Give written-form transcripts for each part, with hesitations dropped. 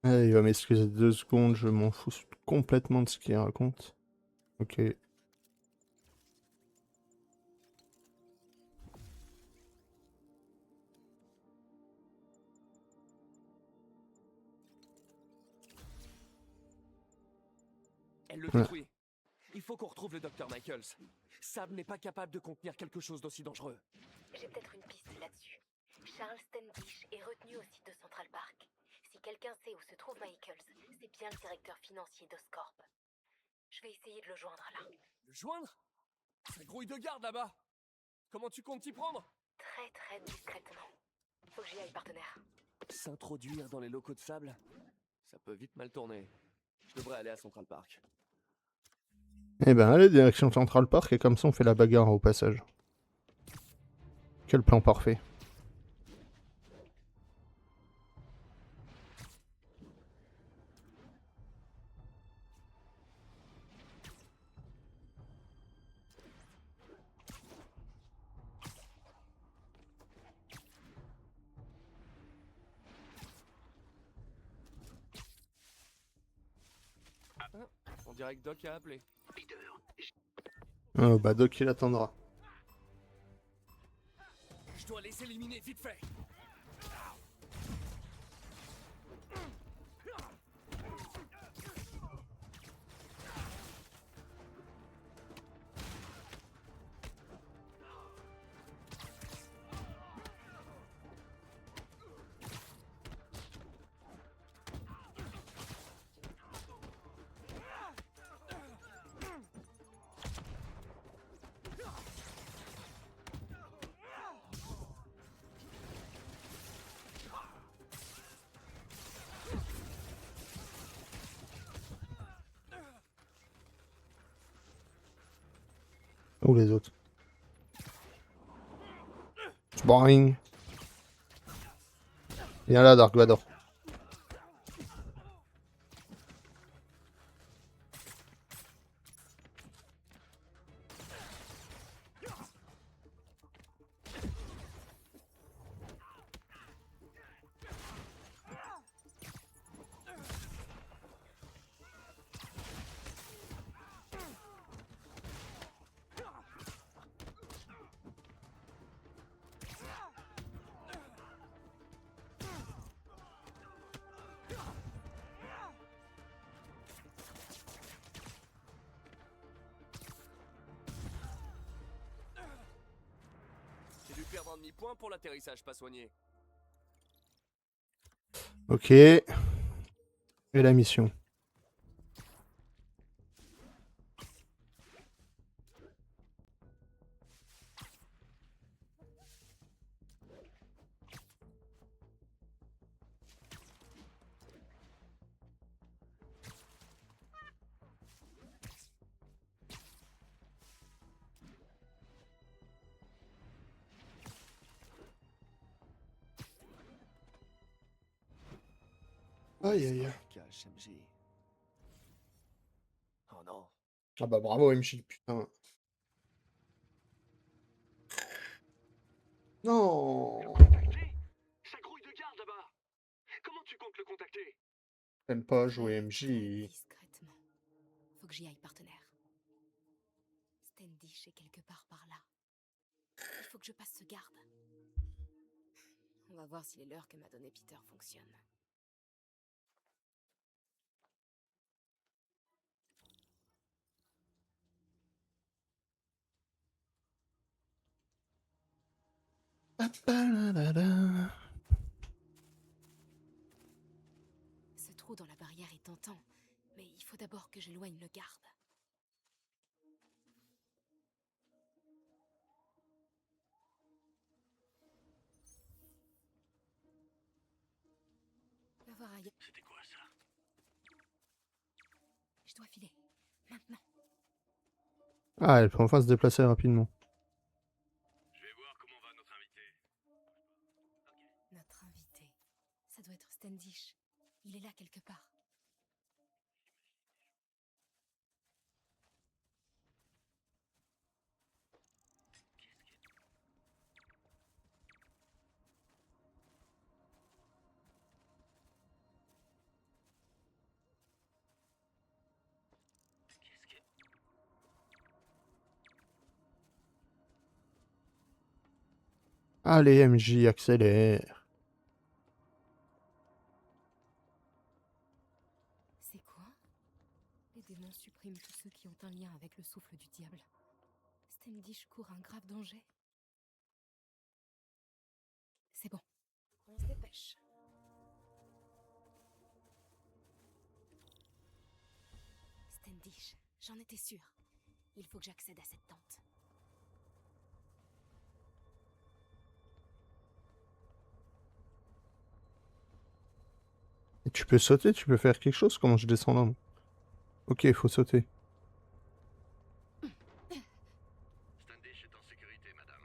Ah, il va m'excuser 2 secondes, je m'en fous complètement de ce qu'il raconte. Ok. Elle le Ouais. détruit. Il faut qu'on retrouve le docteur Michaels. Sam n'est pas capable de contenir quelque chose d'aussi dangereux. J'ai peut-être une piste là-dessus. Charles Standish est retenu au site de Central Park. Si quelqu'un sait où se trouve Michaels, c'est bien le directeur financier d'Oscorp. Je vais essayer de le joindre là. Le joindre? Ça grouille de garde là-bas. Comment tu comptes t'y prendre? Très très discrètement. Faut que j'y aille, partenaire. S'introduire dans les locaux de Sable? Ça peut vite mal tourner. Je devrais aller à Central Park. Eh ben, allez, direction Central Park, et comme ça on fait la bagarre au passage. Quel plan parfait. Ah, on dirait que Doc a appelé. Oh, bah Doc il attendra. Je dois les éliminer vite fait. Ou les autres. Boing. Viens là, Dark Vador. J'ai dû perdre un demi-point pour l'atterrissage pas soigné. Ok. Et la mission. Aïe aïe aïe. Cache MJ. Oh non. Ah bah bravo MJ, putain. Non. Ça grouille de garde là-bas. Comment tu comptes le contacter? J'aime pas jouer Très, très MJ. discrètement. Faut que j'y aille, partenaire. Standish est quelque part par là. Il faut que je passe ce garde. On va voir si les leurres que m'a donné Peter fonctionnent. Ce trou dans la barrière est tentant, mais il faut d'abord que j'éloigne le garde. Va voir ailleurs. C'était quoi ça? Je dois filer. Maintenant. Ah, elle peut enfin se déplacer rapidement. Je vais voir comment va notre invité. Notre invité. Ça doit être Standish. Il est là quelque part. Allez, MJ, accélère. C'est quoi? Les démons suppriment tous ceux qui ont un lien avec le souffle du diable. Standish court un grave danger. C'est bon, on se dépêche. Standish, j'en étais sûre. Il faut que j'accède à cette tente. Et tu peux sauter, tu peux faire quelque chose? Comment je descends là? Ok, il faut sauter. Standish est en sécurité, madame.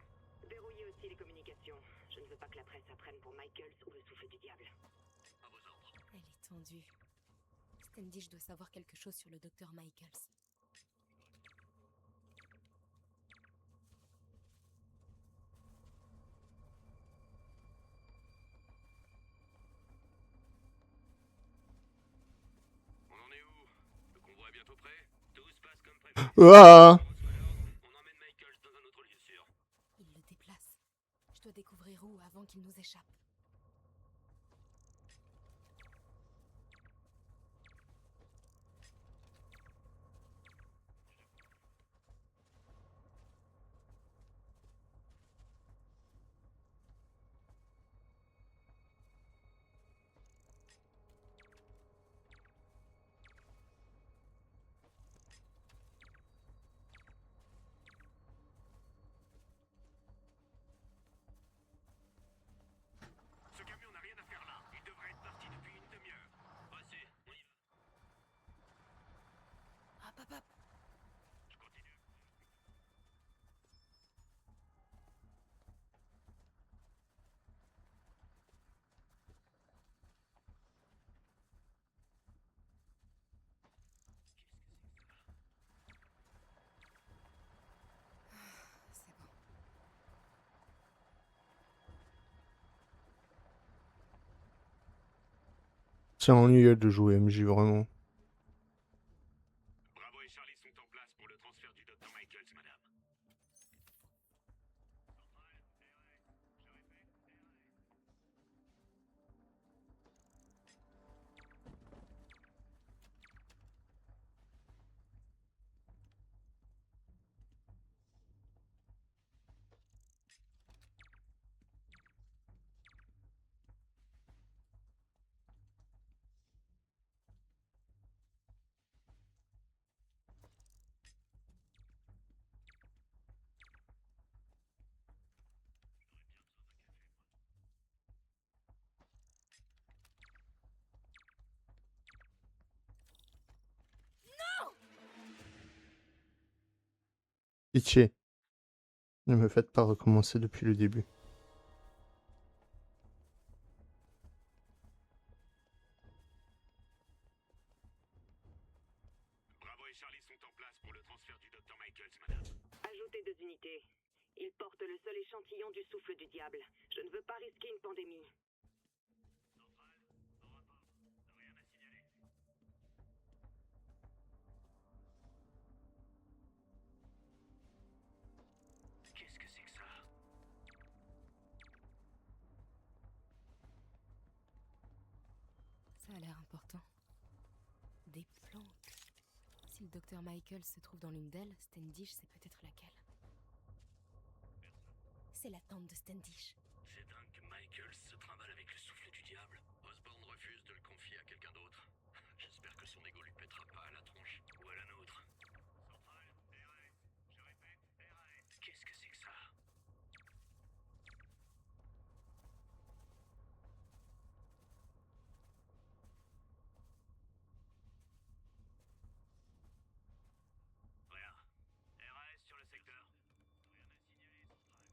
Verrouillez aussi les communications. Je ne veux pas que la presse apprenne pour Michaels ou le souffle du diable. À vos ordres. Elle est tendue. Standish doit savoir quelque chose sur le docteur Michaels. On en est où? Le convoi est bientôt prêt? Tout se passe comme prévu. Ah! On emmène Michaels dans un autre lieu sûr. Il le déplace. Je dois découvrir où avant qu'il nous échappe. Ce camion n'a rien à faire là. Il devrait être parti depuis une demi-heure. Passez, on y va. Hop, hop, hop. Je continue. C'est bon. C'est ennuyeux de jouer MJ, vraiment. Bravo et Charlie sont en place pour le transfert du docteur Michaels, madame. Pitié. Ne me faites pas recommencer depuis le début. Bravo et Charlie sont en place pour le transfert du docteur Michaels, madame. Ajoutez 2 unités. Il porte le seul échantillon du souffle du diable. Je ne veux pas risquer une pandémie. Qu'est-ce que c'est que ça? Ça a l'air important. Des plantes. Si le docteur Michaels se trouve dans l'une d'elles, Standish sait peut-être laquelle. C'est la tente de Standish. C'est dingue que Michaels se trimballe avec le souffle du diable. Osborn refuse de le confier à quelqu'un d'autre. J'espère que son ego lui pètera pas à la tronche. Ou à la nôtre. Centrale, RAS. Je répète, RAS. Qu'est-ce que c'est que ça? Rien. RAS sur le secteur. Rien à signaler, Centrale.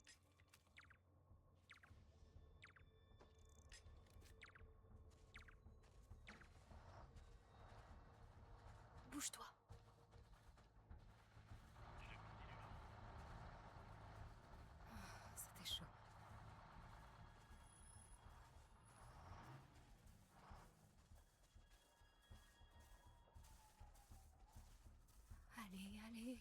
Bouge-toi. C'était chaud. Allez, allez.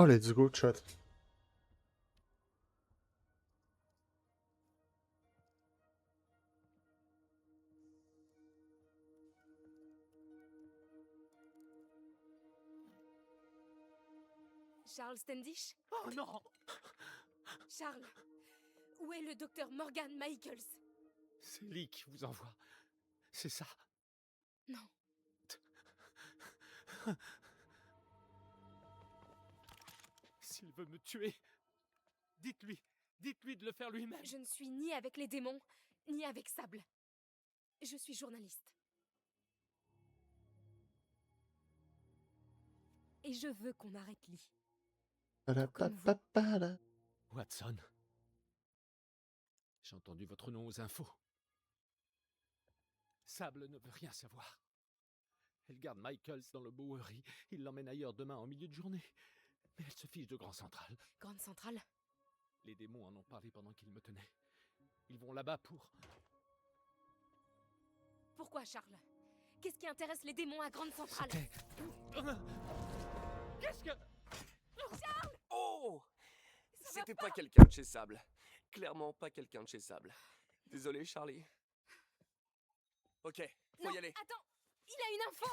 Oh, let's go, chat. Charles Standish? Oh non! Charles, où est le docteur Morgan Michaels? C'est Lee qui vous envoie. C'est ça. Non. S'il veut me tuer, dites-lui de le faire lui-même. Je ne suis ni avec les démons, ni avec Sable. Je suis journaliste. Et je veux qu'on arrête Lee. Comme vous. Padapapapala. Watson. J'ai entendu votre nom aux infos. Sable ne veut rien savoir. Elle garde Michaels dans le Bowery. Il l'emmène ailleurs demain en milieu de journée. Mais elle se fiche de Grand Central. Grande Centrale? Les démons en ont parlé pendant qu'ils me tenaient. Ils vont là-bas pour... Pourquoi, Charles? Qu'est-ce qui intéresse les démons à Grande Centrale? Qu'est-ce que... Oh! Ça va C'était pas quelqu'un de chez Sable. Clairement pas quelqu'un de chez Sable. Désolé, Charlie. Ok, faut Non, y aller. attends! Il a une info!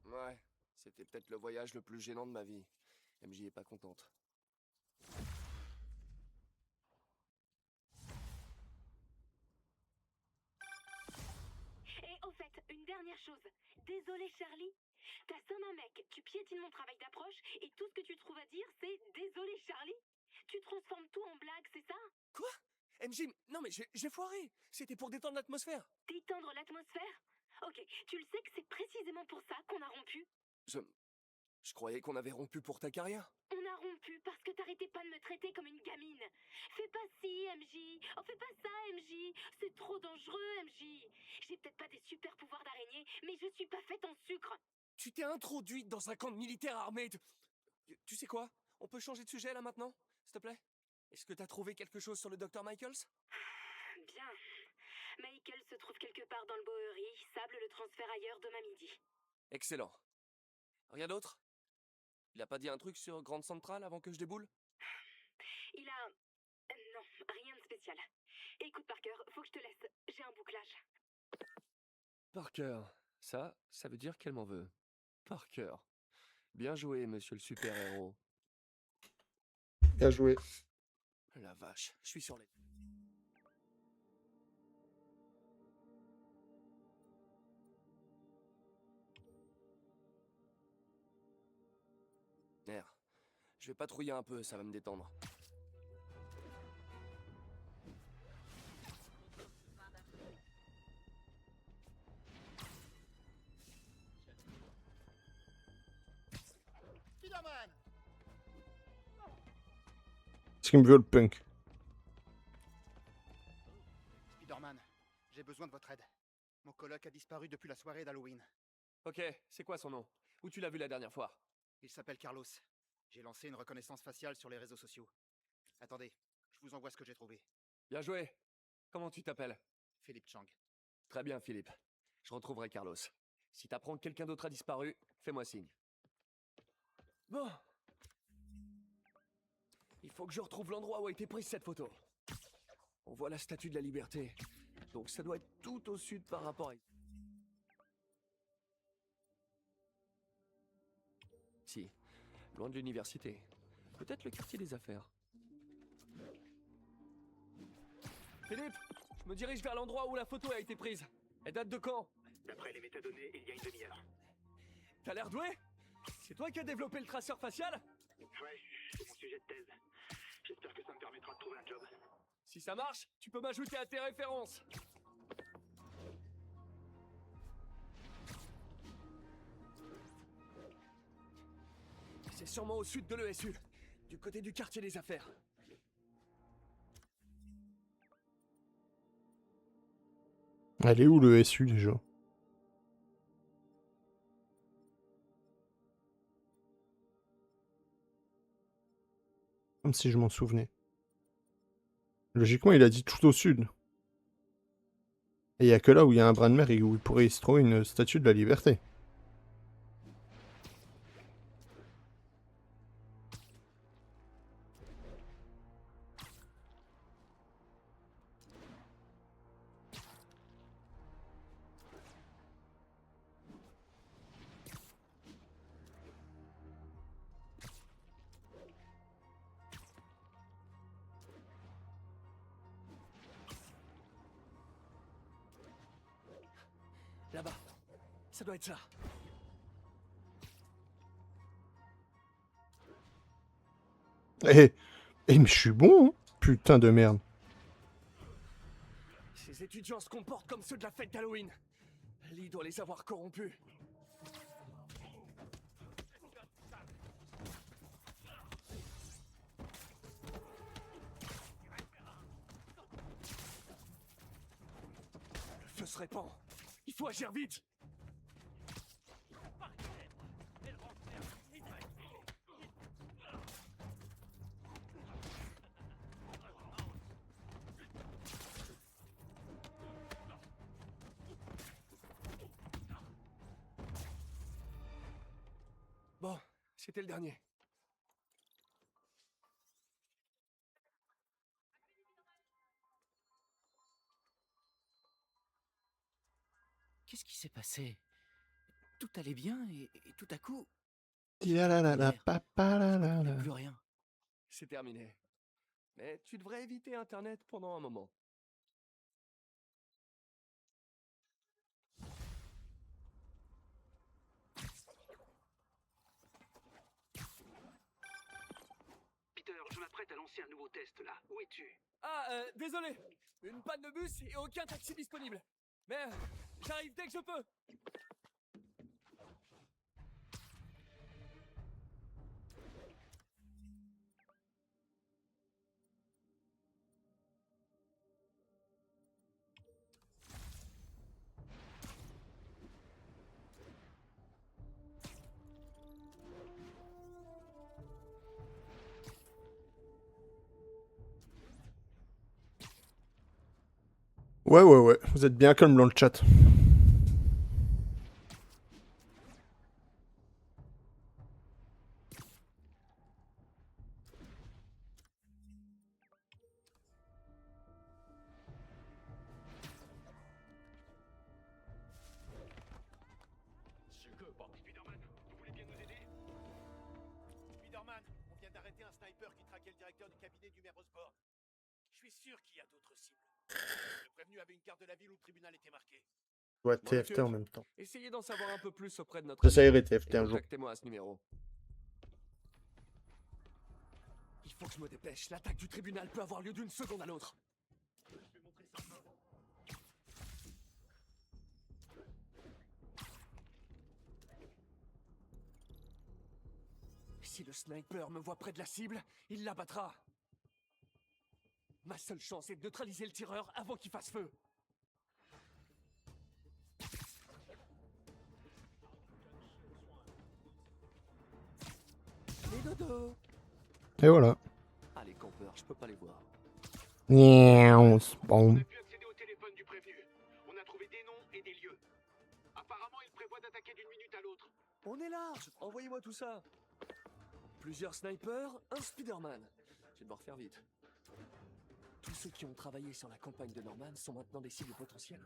Ouais, c'était peut-être le voyage le plus gênant de ma vie. MJ est pas contente. Et au fait, une dernière chose. Désolé, Charlie. T'assommes un mec, tu piétines mon travail d'approche, et tout ce que tu trouves à dire, c'est désolé, Charlie. Tu transformes tout en blague, c'est ça? Quoi? MJ, non mais j'ai foiré. C'était pour détendre l'atmosphère. Détendre l'atmosphère? Ok, tu le sais que c'est précisément pour ça qu'on a rompu. Je croyais qu'on avait rompu pour ta carrière. On a rompu parce que t'arrêtais pas de me traiter comme une gamine. Fais pas ci, MJ. Oh, fais pas ça, MJ. C'est trop dangereux, MJ. J'ai peut-être pas des super pouvoirs d'araignée, mais je suis pas faite en sucre. Tu t'es introduite dans un camp de militaires armés. Tu sais quoi? On peut changer de sujet là maintenant? S'il te plaît? Est-ce que t'as trouvé quelque chose sur le docteur Michaels? Bien. Michael se trouve quelque part dans le Bowery. Sable le transfert ailleurs demain midi. Excellent. Rien d'autre? Il a pas dit un truc sur Grande Centrale avant que je déboule? Il a... Non, rien de spécial. Écoute, Parker, faut que je te laisse. J'ai un bouclage. Parker. Ça veut dire qu'elle m'en veut. Parker. Bien joué, monsieur le super-héros. Bien joué. La vache, je suis sur les... Merde. Je vais patrouiller un peu, ça va me détendre. Est-ce qu'il me veut le punk? Spider-Man, j'ai besoin de votre aide. Mon coloc a disparu depuis la soirée d'Halloween. Ok, c'est quoi son nom? Où tu l'as vu la dernière fois? Il s'appelle Carlos. J'ai lancé une reconnaissance faciale sur les réseaux sociaux. Attendez, je vous envoie ce que j'ai trouvé. Bien joué. Comment tu t'appelles? Philippe Chang. Très bien, Philippe. Je retrouverai Carlos. Si t'apprends que quelqu'un d'autre a disparu, fais-moi signe. Bon. Il faut que je retrouve l'endroit où a été prise cette photo. On voit la Statue de la Liberté. Donc ça doit être tout au sud par rapport à... Si, loin de l'université. Peut-être le quartier des affaires. Philippe, je me dirige vers l'endroit où la photo a été prise. Elle date de quand? D'après les métadonnées, il y a une demi-heure. T'as l'air doué? C'est toi qui as développé le traceur facial? Ouais, c'est mon sujet de thèse. J'espère que ça me permettra de trouver un job. Si ça marche, tu peux m'ajouter à tes références. C'est sûrement au sud de l'ESU, du côté du quartier des affaires. Elle est où le SU déjà? comme si je m'en souvenais. Logiquement, il a dit tout au sud. Et il n'y a que là où il y a un brin de mer et où il pourrait se trouver une statue de la liberté. Là-bas. Ça doit être ça. Mais je suis bon, hein. Putain de merde. Ces étudiants se comportent comme ceux de la fête d'Halloween. Lee doit les avoir corrompus. Le feu se répand. Il faut agir vite. Bon, c'était le dernier. Qu'est-ce qui s'est passé? Tout allait bien et tout à coup, La la la la, papa la la il n'y a la. plus rien. C'est terminé. Mais tu devrais éviter Internet pendant un moment. Peter, je m'apprête à lancer un nouveau test là. Où es-tu? Ah, désolé. Une panne de bus et aucun taxi disponible. Mais j'arrive dès que je peux. Ouais, vous êtes bien calme dans le chat. Spider-Man, vous voulez bien nous aider? Spider-Man, on vient d'arrêter un sniper qui traquait le directeur du cabinet du maire Osborn. Je suis sûr qu'il y a d'autres cibles. Le prévenu avait une carte de la ville où le tribunal était marqué. Ouais, M'en TFT en occupe. même temps. Essayez d'en savoir un peu plus auprès de notre... J'essayerai ami TFT et un jour. contactez-moi à ce numéro. Il faut que je me dépêche. L'attaque du tribunal peut avoir lieu d'une seconde à l'autre. Si le sniper me voit près de la cible, il l'abattra. Ma seule chance est de neutraliser le tireur avant qu'il fasse feu. Les dodos. Et voilà. Ah, les campeurs, je peux pas les voir. Bon. On a pu accéder au téléphone du prévenu. On a trouvé des noms et des lieux. Apparemment, il prévoit d'attaquer d'une minute à l'autre. On est large. Envoyez-moi tout ça. Plusieurs snipers, un Spider-Man. Je vais devoir faire vite. Tous ceux qui ont travaillé sur la campagne de Norman sont maintenant des cibles potentielles.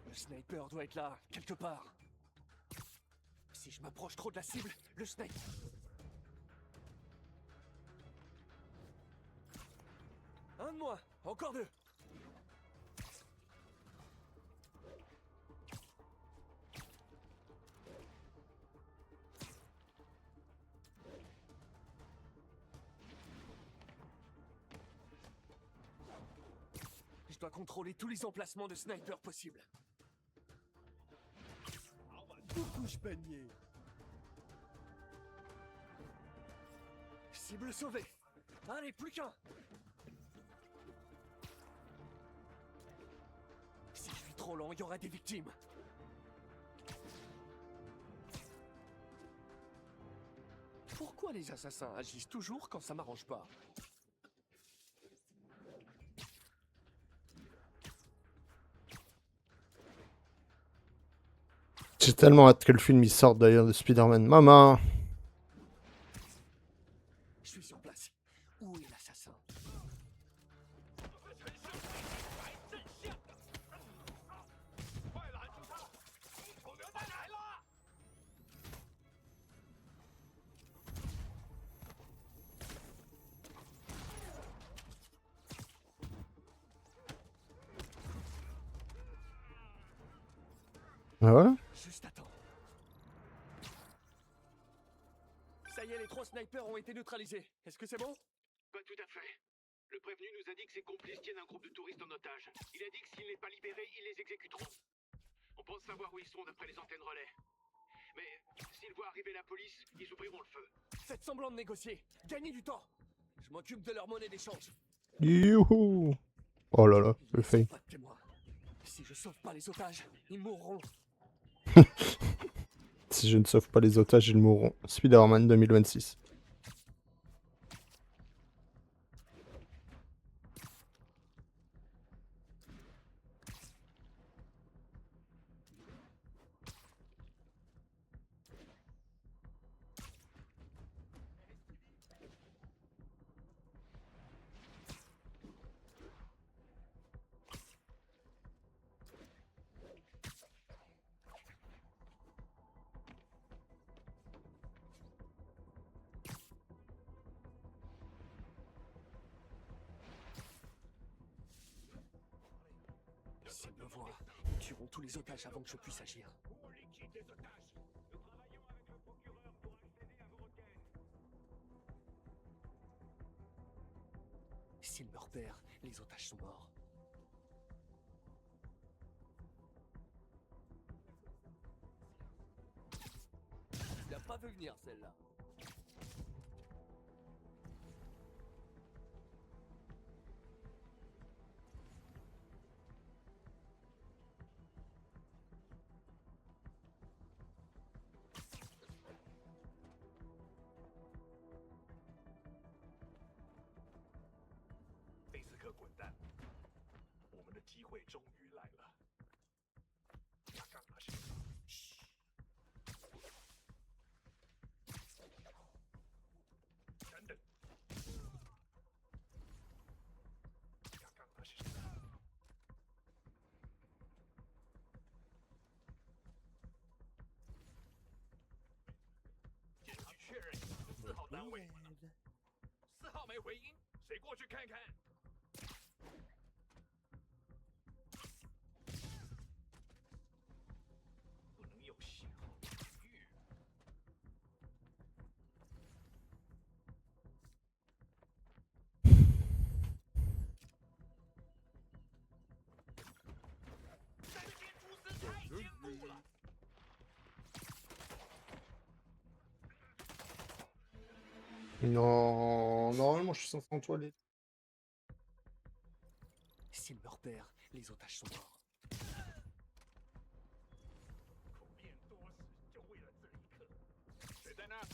Le sniper doit être là, quelque part. Si je m'approche trop de la cible, le sniper... Un de moins, encore deux. Je dois contrôler tous les emplacements de sniper possibles. Touche panier. Cible sauvée. Allez, plus qu'un. trop lent, il y aura des victimes. Pourquoi les assassins agissent toujours quand ça m'arrange pas? J'ai tellement hâte que le film il sorte d'ailleurs de Spider-Man. Maman! Je suis sur place. Où est l'assassin? Ah voilà? Juste attends. Ça y est, les 3 snipers ont été neutralisés. Est-ce que c'est bon? Pas tout à fait. Le prévenu nous a dit que ses complices tiennent un groupe de touristes en otage. Il a dit que s'il n'est pas libéré, ils les exécuteront. On pense savoir où ils sont d'après les antennes relais. Mais s'ils voient arriver la police, ils ouvriront le feu. Faites semblant de négocier. Gagnez du temps. Je m'occupe de leur monnaie d'échange. Youhou! Oh là là, le Ils fait. sont pas de témoins. Si je sauve pas les otages, ils mourront. Si je ne sauve pas les otages, ils mourront. Spider-Man 2026. S'ils me voient, ils tueront tous les otages avant que je puisse agir. S'ils me repèrent, les otages sont morts. Tu l'as pas vu venir, celle-là. Non, normalement je suis censé en toilette. S'ils me repèrent, les otages sont morts.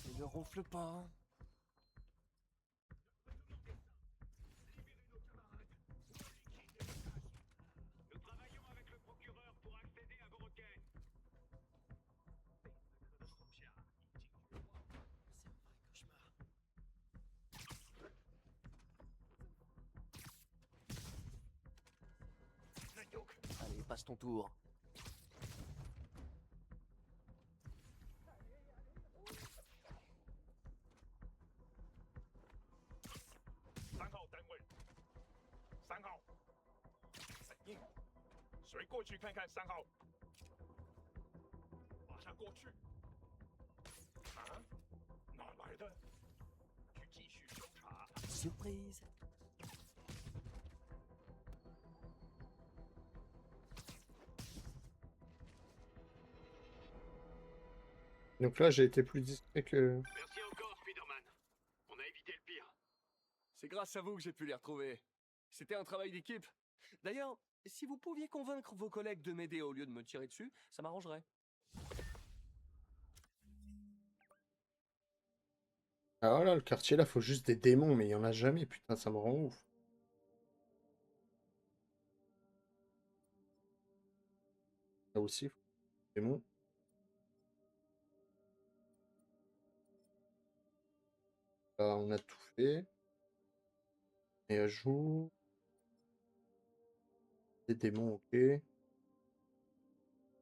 Mais ne ronfle pas, hein. Nous travaillons avec le procureur pour accéder à vos requêtes. Allez, passe ton tour. Surprise. Donc là j'ai été plus discret que... Merci encore, Spider-Man. On a évité le pire. C'est grâce à vous que j'ai pu les retrouver. C'était un travail d'équipe. D'ailleurs, si vous pouviez convaincre vos collègues de m'aider au lieu de me tirer dessus, ça m'arrangerait. Ah là, le quartier là, faut juste des démons, mais il y en a jamais, putain, ça me rend ouf. Là aussi, faut des démons. Là, on a tout fait. Et à jour. Des démons, ok.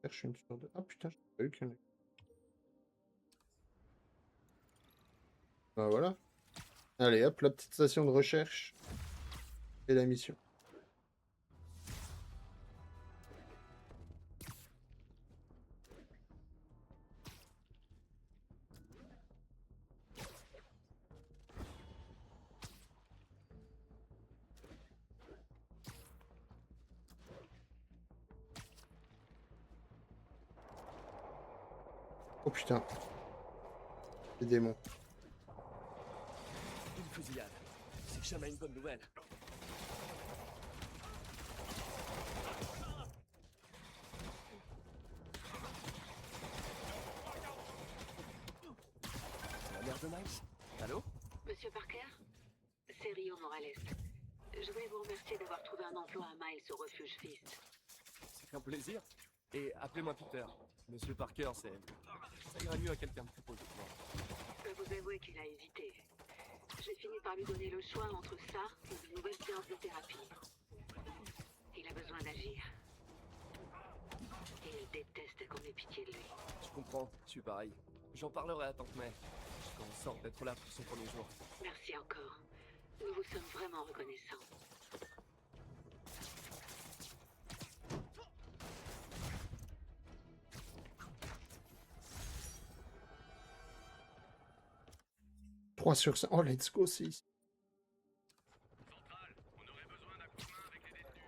Cherche une sorte de... Ah putain, j'ai pas eu qu'il y en ait. Bah voilà. Allez, hop, la petite station de recherche. Et la mission. Oh putain. Des démons. Une fusillade. C'est jamais une bonne nouvelle. C'est la mère de Miles? Allô? Monsieur Parker? C'est Rio Morales. Je voulais vous remercier d'avoir trouvé un emploi à Miles au refuge Fist. C'est un plaisir. Et appelez-moi Peter. Monsieur Parker, ça ira mieux à quelqu'un de plus posé que moi. Je peux vous avouer qu'il a hésité. J'ai fini par lui donner le choix entre ça et une nouvelle séance de thérapie. Il a besoin d'agir. Et il déteste qu'on ait pitié de lui. Je comprends, je suis pareil. J'en parlerai à Tante May. Je suis content d'être là pour son premier jour. Merci encore. Nous vous sommes vraiment reconnaissants. Trois sur 5. Oh, let's go, 6. Centrale, on aurait besoin d'un coup de main avec les détenus.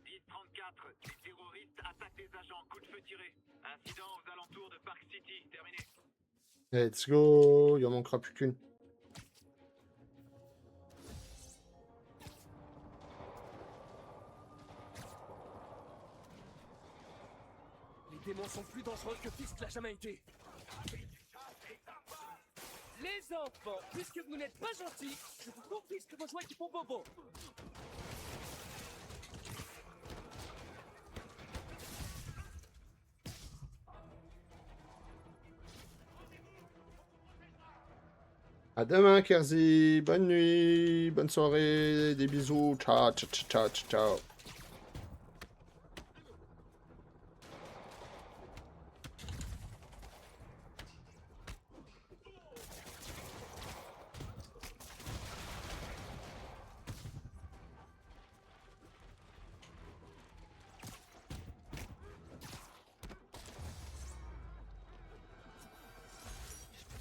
Liste 34, les terroristes attaquent des agents, coup de feu tiré. Incident aux alentours de Park City, terminé. Let's go. Il en manquera plus qu'une. Les démons sont plus dangereux que Fisk l'a jamais été. Les enfants, puisque vous n'êtes pas gentils, je vous confisque vos jouets qui font bobo. À demain, Kersey. Bonne nuit. Bonne soirée. Des bisous. Ciao, ciao, ciao, ciao, ciao.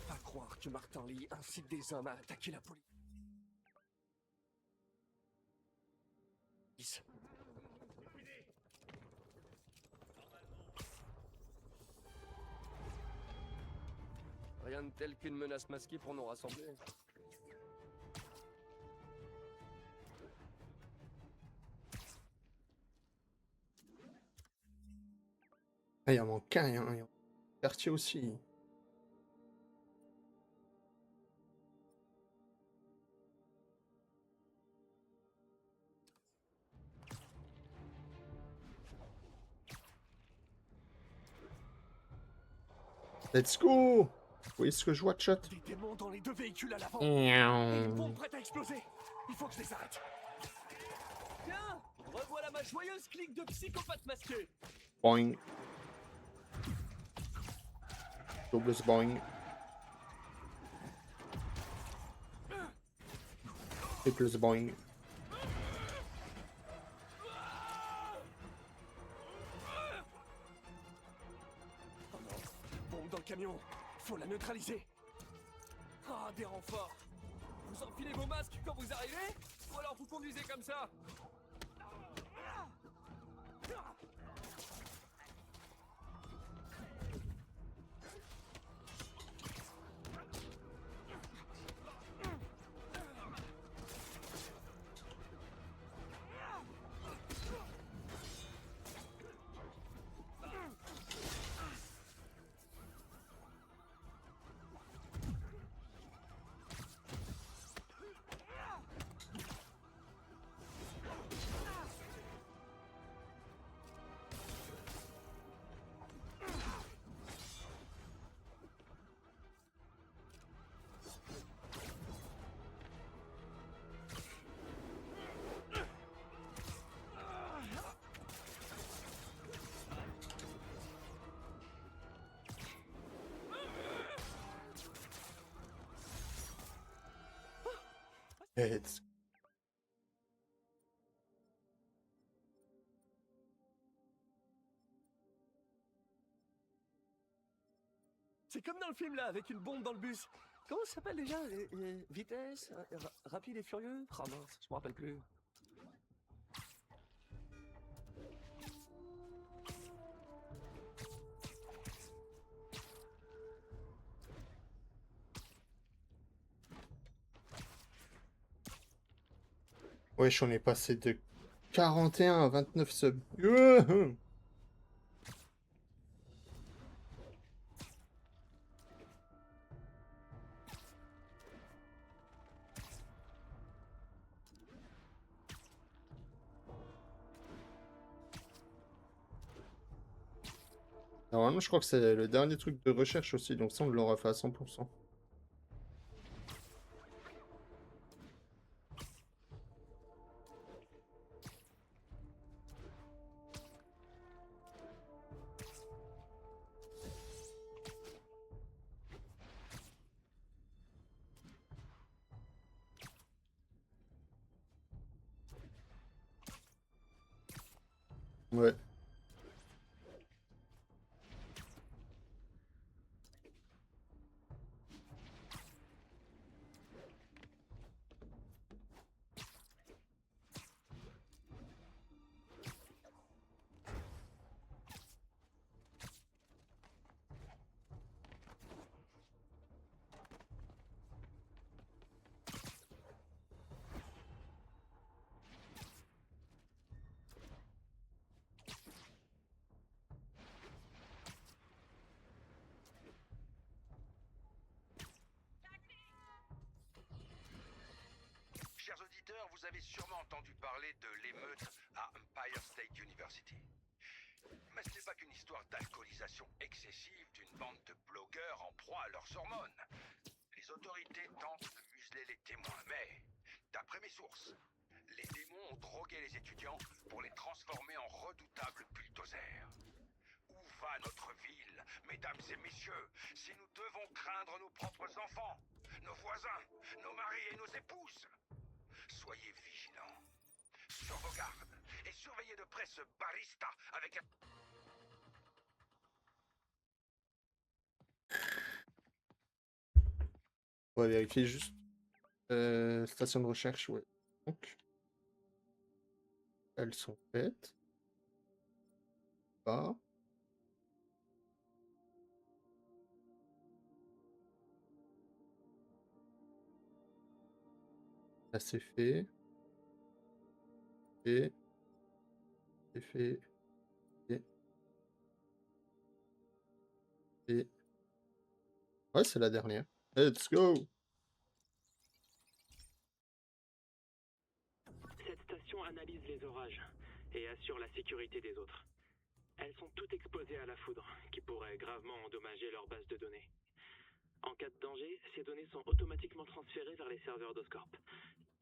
Pas croire que Martin Lee incite des hommes à attaquer la police. Rien de tel qu'une menace masquée pour nous rassembler. Ah, il en manque qu'un. Il y a un quartier aussi. Let's go. Vous voyez ce que je vois, chat? Des démons dans les deux véhicules à l'avant. Et une bombe prête à exploser. Il faut que je les arrête. Tiens, revoilà ma joyeuse clique de psychopathes masqués. Boing. Double boing. Triple boing. Oh non, bombe dans le camion. Faut la neutraliser. Ah, des renforts. Vous enfilez vos masques quand vous arrivez? Ou alors vous conduisez comme ça. It's... C'est comme dans le film là, avec une bombe dans le bus. Comment ça s'appelle déjà Vitesse Rapide et furieux. Ah mince, je me rappelle plus. Wesh, on est passé de 41 à 29 subs. Normalement, je crois que c'est le dernier truc de recherche aussi, donc ça, on l'aura fait à 100%. Ouais. Chers auditeurs, vous avez sûrement entendu parler de l'émeute à Empire State University. Mais ce n'est pas qu'une histoire d'alcoolisation excessive d'une bande de blogueurs en proie à leurs hormones. Les autorités tentent de museler les témoins, mais, d'après mes sources, les démons ont drogué les étudiants pour les transformer en redoutables bulldozers. Où va notre ville, mesdames et messieurs, si nous devons craindre nos propres enfants, nos voisins, nos maris et nos épouses? Soyez vigilants, sur vos gardes, et surveillez de près ce barista avec un... On va vérifier juste. Station de recherche, ouais. Donc, elles sont faites. Pas. Là, c'est fait. Et. C'est fait. Et. Ouais, c'est la dernière. Let's go! Cette station analyse les orages et assure la sécurité des autres. Elles sont toutes exposées à la foudre, qui pourrait gravement endommager leur base de données. En cas de danger, ces données sont automatiquement transférées vers les serveurs d'Oscorp.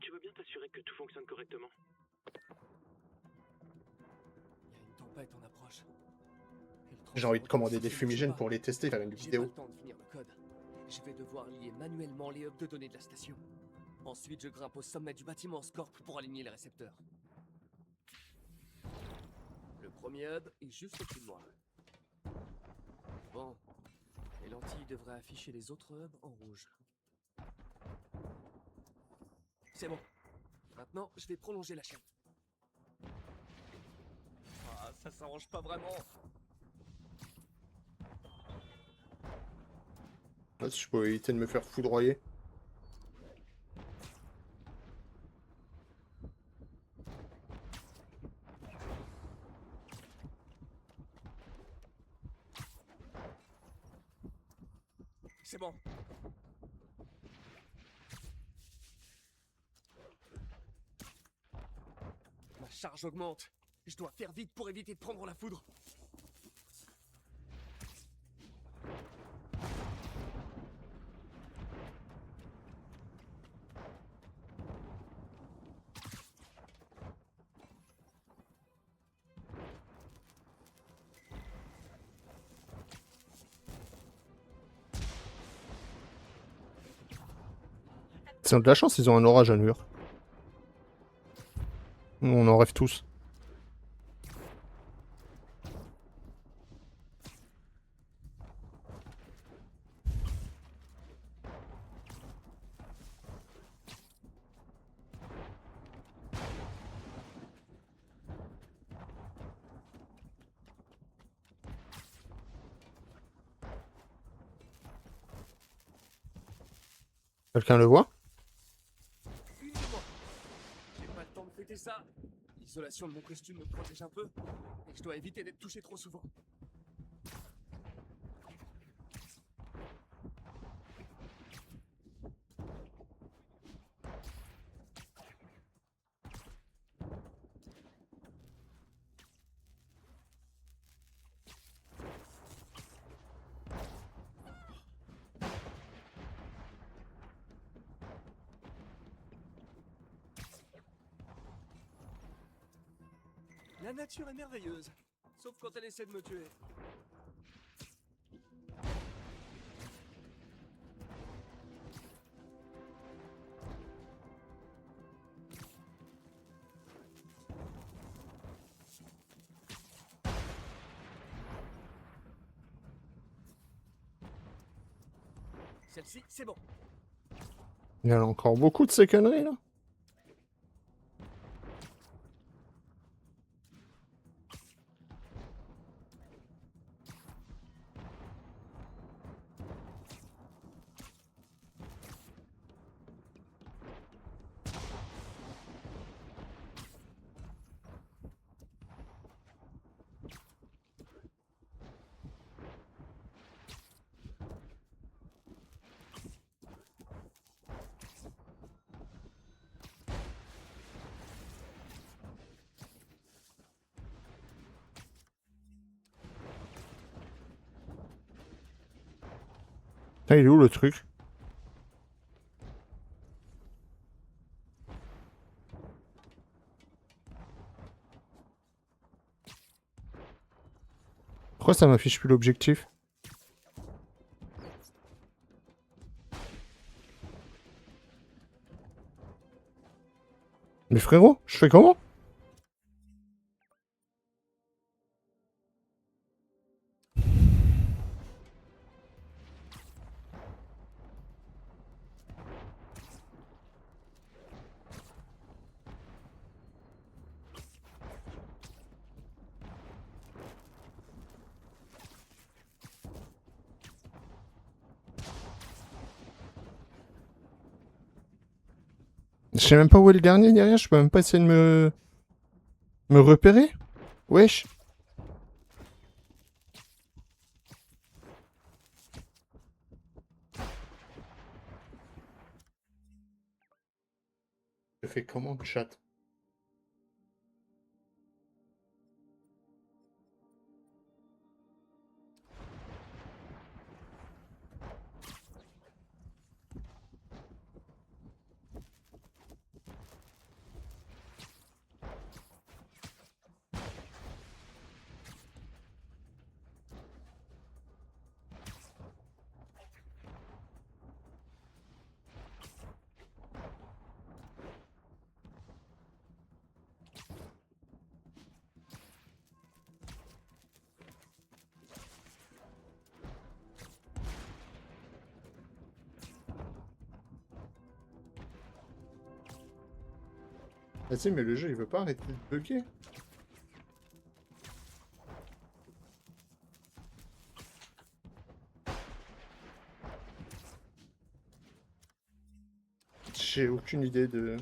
Tu veux bien t'assurer que tout fonctionne correctement? Il y a une tempête en approche. J'ai envie de commander des fumigènes pour les tester, faire une J'ai pas vidéo. le temps de finir le code. Je vais devoir lier manuellement les hubs de données de la station. Ensuite, je grimpe au sommet du bâtiment Oscorp pour aligner les récepteurs. Le premier hub est juste au-dessus de moi. Bon, les lentilles devraient afficher les autres hubs en rouge. C'est bon. Maintenant, je vais prolonger la chaîne. Ah, ça s'arrange pas vraiment. Ah, si je pouvais éviter de me faire foudroyer. C'est bon. Ma charge augmente. Je dois faire vite pour éviter de prendre la foudre. Ils ont de la chance, ils ont un orage à New York. Nous, on en rêve tous. Quelqu'un le voit? Suivez-moi. J'ai pas le temps de fêter ça. L'isolation de mon costume me protège un peu, mais je dois éviter d'être touché trop souvent. La nature est merveilleuse, sauf quand elle essaie de me tuer. Celle-ci, c'est bon. Il y en a encore beaucoup de ces conneries là. Putain, il est où le truc? Pourquoi ça m'affiche plus l'objectif? Mais frérot, je fais comment? Je sais même pas où est le dernier derrière, je peux même pas essayer de me repérer? Wesh. Je fais comment le chat? Vas-y, mais le jeu il veut pas arrêter de bugger. J'ai aucune idée de...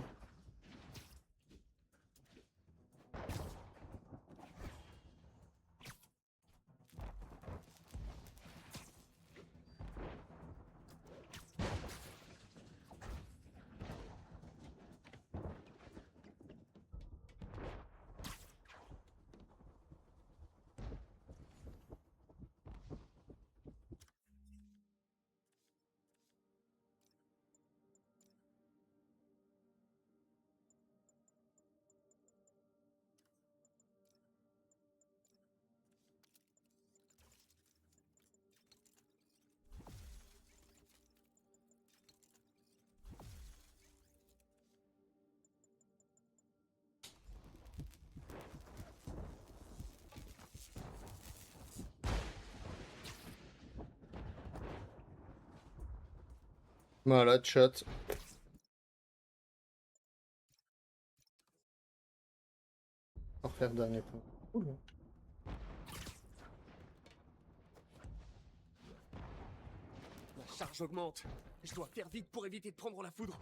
Voilà, chat. On va refaire dernier point. Cool. La charge augmente. Je dois faire vite pour éviter de prendre la foudre.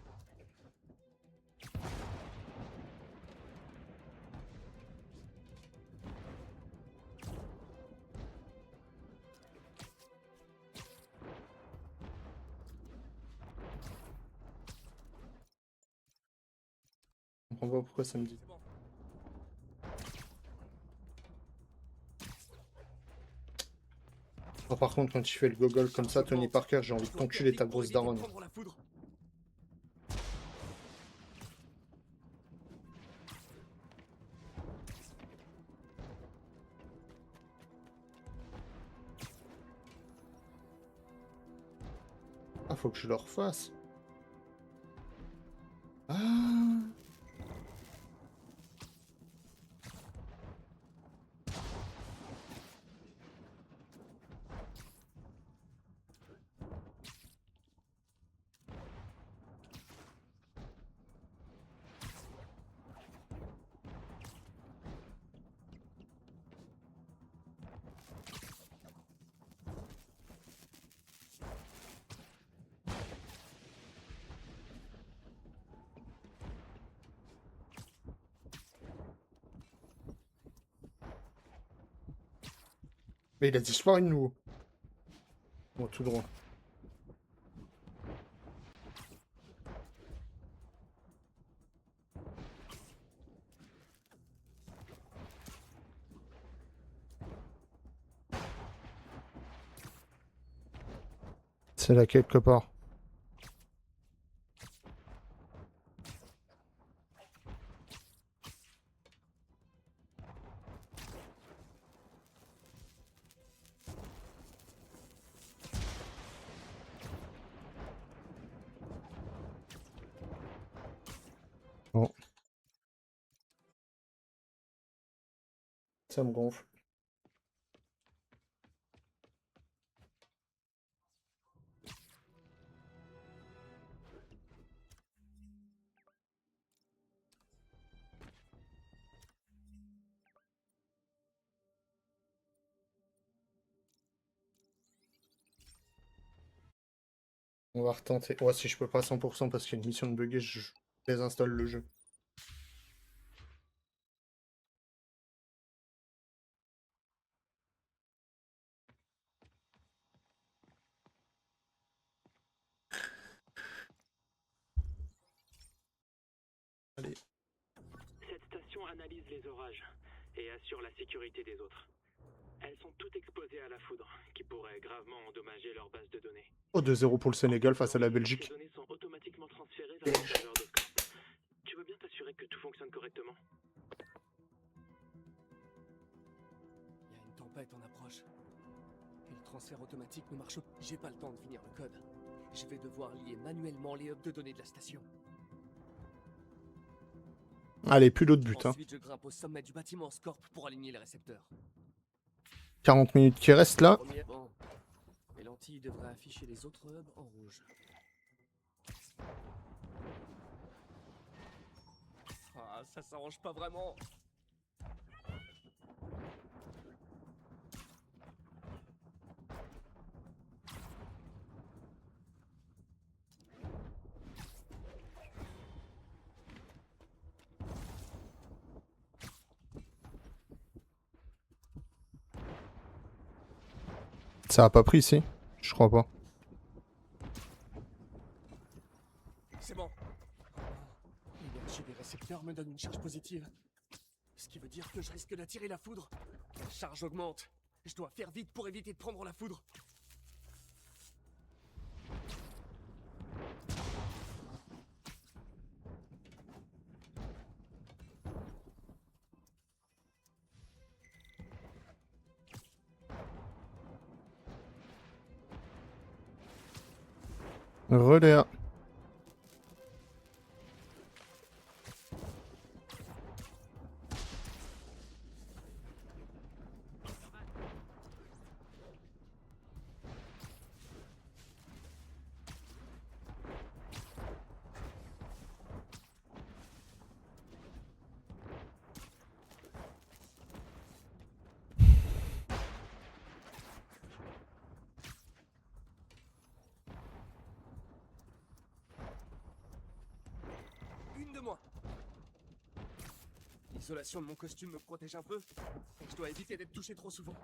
Je comprends pas pourquoi ça me dit. Oh, par contre, quand tu fais le gogol comme ça, Tony Parker, j'ai envie de t'enculer ta grosse daronne. Ah, faut que je le refasse. Ah. Mais il a disparu de nouveau. Bon, tout droit. C'est là quelque part. Bon. Ça me gonfle. On va retenter. Ouais, si je peux pas à 100% parce qu'il y a une mission de bugger, je désinstalle le jeu. Allez. Cette station analyse les orages et assure la sécurité des autres. Elles sont toutes exposées à la foudre, qui pourrait gravement endommager leur base de données. Oh, 2-0 pour le Sénégal face à la Belgique. Ces données sont automatiquement transférées vers le serveur d'Oscorp. Tu veux bien t'assurer que tout fonctionne correctement? Il y a une tempête en approche. Et le transfert automatique ne marche pas. J'ai pas le temps de finir le code. Je vais devoir lier manuellement les hubs de données de la station. Allez, plus d'autres buts. Ensuite, je grimpe au sommet du bâtiment Oscorp pour aligner les récepteurs. 40 minutes qui restent là. Bon. Les lentilles devraient afficher les autres hubs en rouge. Oh Ah, ça s'arrange pas vraiment. Ça a pas pris ici? Je crois pas. C'est bon. L'énergie des récepteurs me donne une charge positive. Ce qui veut dire que je risque d'attirer la foudre. La charge augmente. Je dois faire vite pour éviter de prendre la foudre. Relais. Une de moi. L'isolation de mon costume me protège un peu. Et je dois éviter d'être touché trop souvent.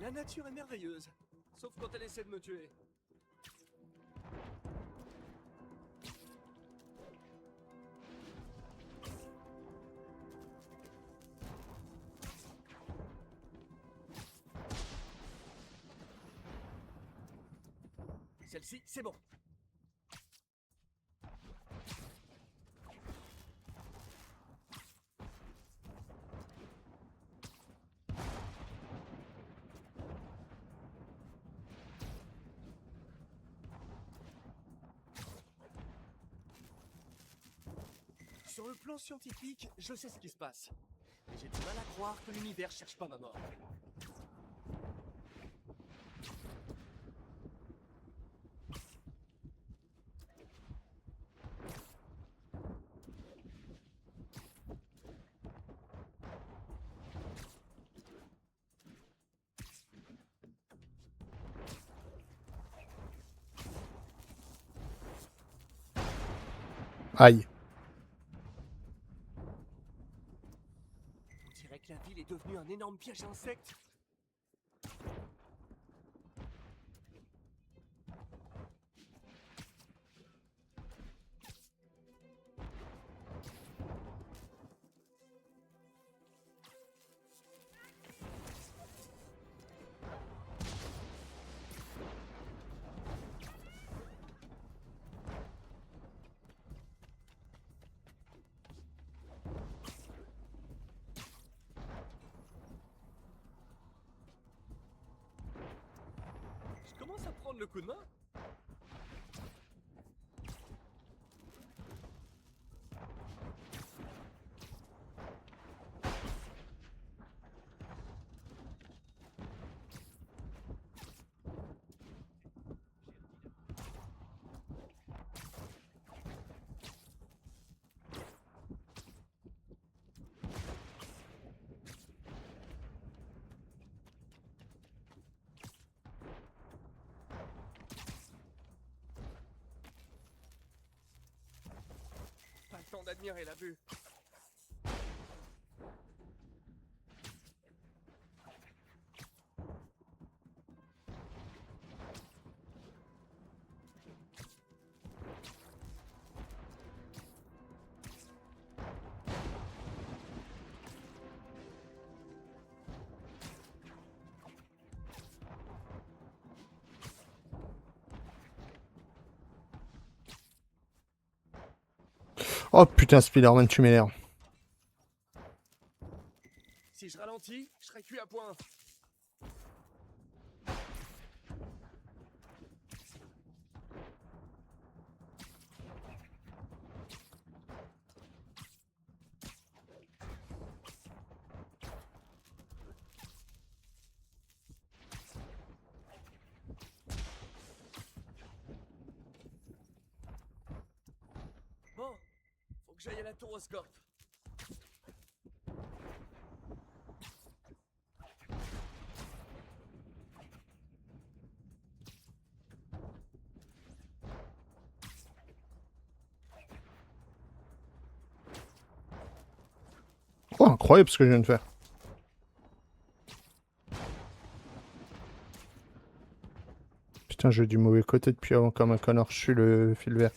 La nature est merveilleuse, sauf quand elle essaie de me tuer. Celle-ci, c'est bon. Sur le plan scientifique, je sais ce qui se passe. Mais j'ai du mal à croire que l'univers cherche pas ma mort. Aïe. On dirait que la ville est devenue un énorme piège à insectes. Je commence à prendre le coup de main. Pas le temps d'admirer la vue. Oh putain, Spider-Man, tu m'énerves. Si je ralentis gentil, je serai cuit à point. Bon, faut que j'aille à la tour Oscorp. Oh, incroyable ce que je viens de faire. Putain, je vais du mauvais côté depuis avant comme un connard. Je suis le fil vert.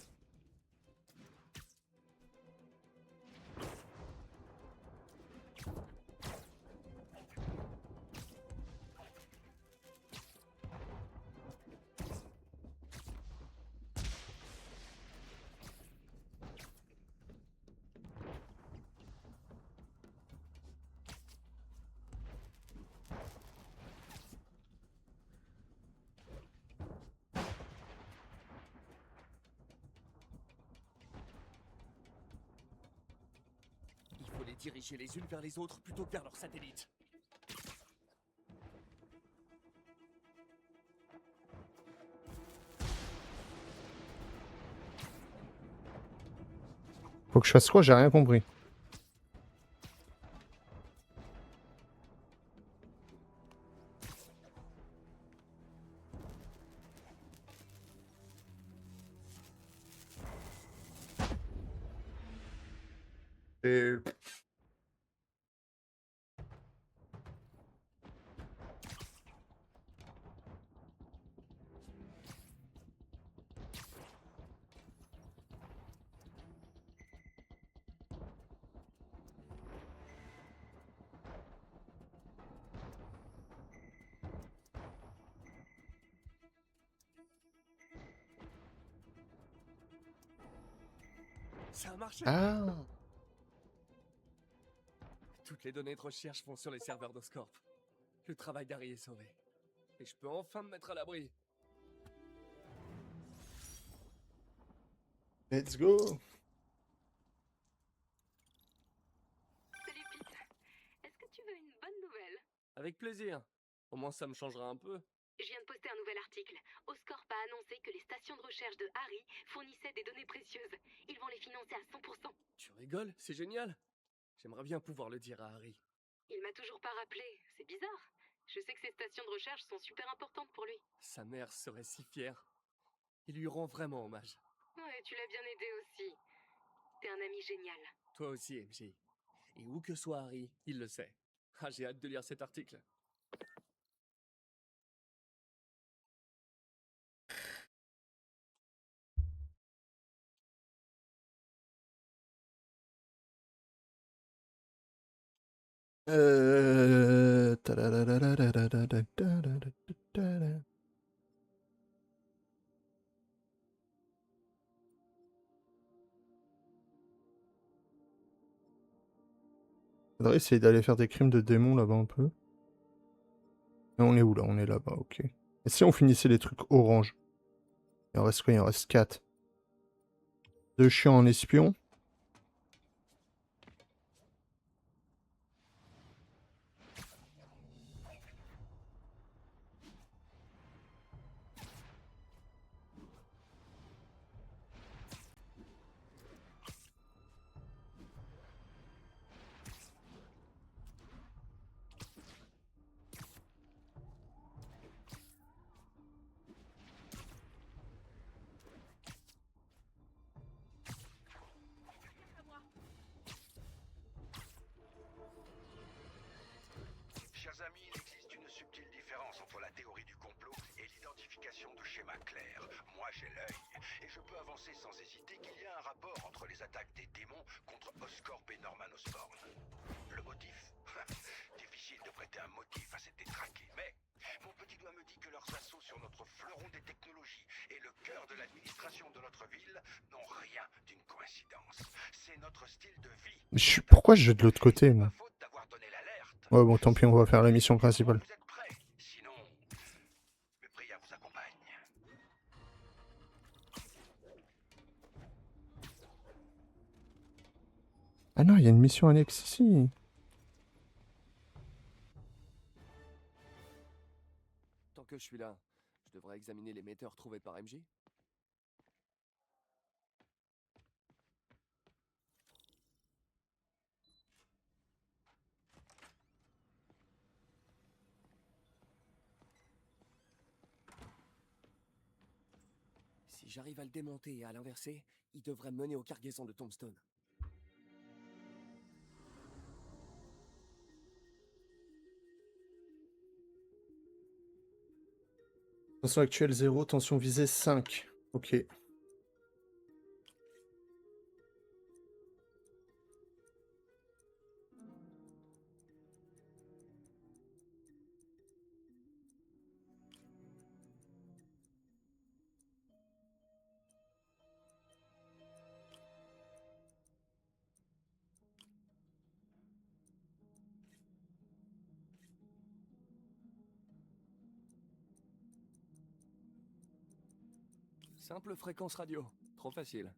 Il faut les diriger les unes vers les autres plutôt que vers leurs satellites. Faut que je fasse quoi? J'ai rien compris. Et... Ça a marché. Ah. Toutes les données de recherche vont sur les serveurs d'Oscorp. Le travail d'Harry est sauvé. Et je peux enfin me mettre à l'abri. Let's go. Salut Pete. Est-ce que tu veux une bonne nouvelle? Avec plaisir. Au moins ça me changera un peu. Je viens de poster un nouvel article. Oscorp a annoncé que les stations de recherche de Harry fournissaient des données précieuses. Ils vont les financer à 100%. Tu rigoles? C'est génial. J'aimerais bien pouvoir le dire à Harry. Il m'a toujours pas rappelé. C'est bizarre. Je sais que ces stations de recherche sont super importantes pour lui. Sa mère serait si fière. Il lui rend vraiment hommage. Ouais, tu l'as bien aidé aussi. T'es un ami génial. Toi aussi, MJ. Et où que soit Harry, il le sait. Ah, j'ai hâte de lire cet article. Faudrait essayer d'aller faire des crimes de démons là-bas un peu. Et on est où là? On est là-bas, ok. Et si on finissait les trucs orange? Il en reste quoi? Il en reste 4. 2 chiens en espion. Chers amis, il existe une subtile différence entre la théorie du complot et l'identification de schémas clairs. Moi, j'ai l'œil, et je peux avancer sans hésiter qu'il y a un rapport entre les attaques des démons contre Oscorp et Norman Osborn. Le motif? Difficile de prêter un motif à ces détraqués, mais mon petit doigt me dit que leurs assauts sur notre fleuron des technologies et le cœur de l'administration de notre ville n'ont rien d'une coïncidence. C'est notre style de vie. Pourquoi je vais de l'autre côté, moi? Faute d'avoir donné l'alerte. Ouais, bon, tant pis, on va faire la mission principale. Vous êtes prêts? Sinon, le prière vous accompagne. Ah non, il y a une mission annexe ici. Tant que je suis là, je devrais examiner l'émetteur trouvé par MJ. Si j'arrive à le démonter et à l'inverser, il devrait mener aux cargaisons de Tombstone. Tension actuelle 0, tension visée 5. Ok. Simple fréquence radio. Trop facile.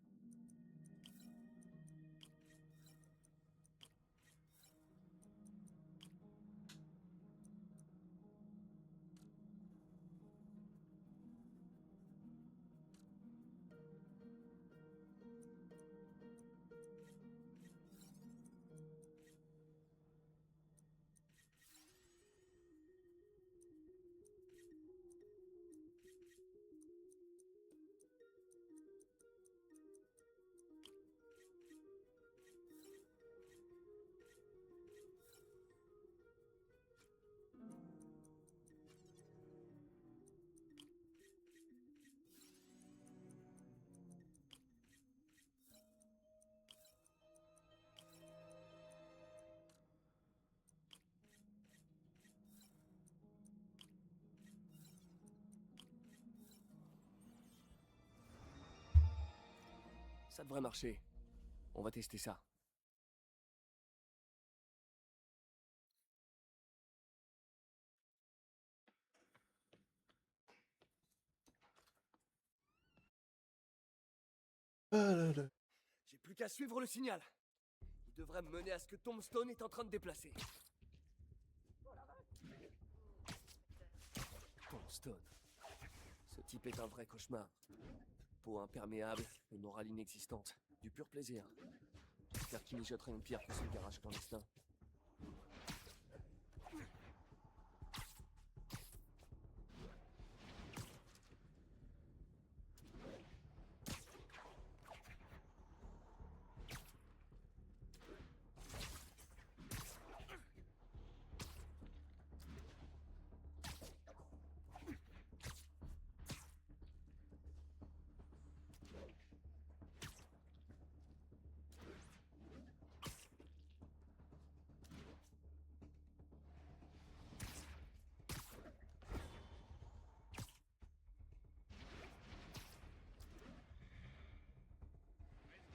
Ça devrait marcher. On va tester ça. Ah là là. J'ai plus qu'à suivre le signal. Il devrait me mener à ce que Tombstone est en train de déplacer. Tombstone. Ce type est un vrai cauchemar. Peau imperméable et morale inexistante. Du pur plaisir. J'espère qu'il n'y jetterait une pierre que son garage clandestin.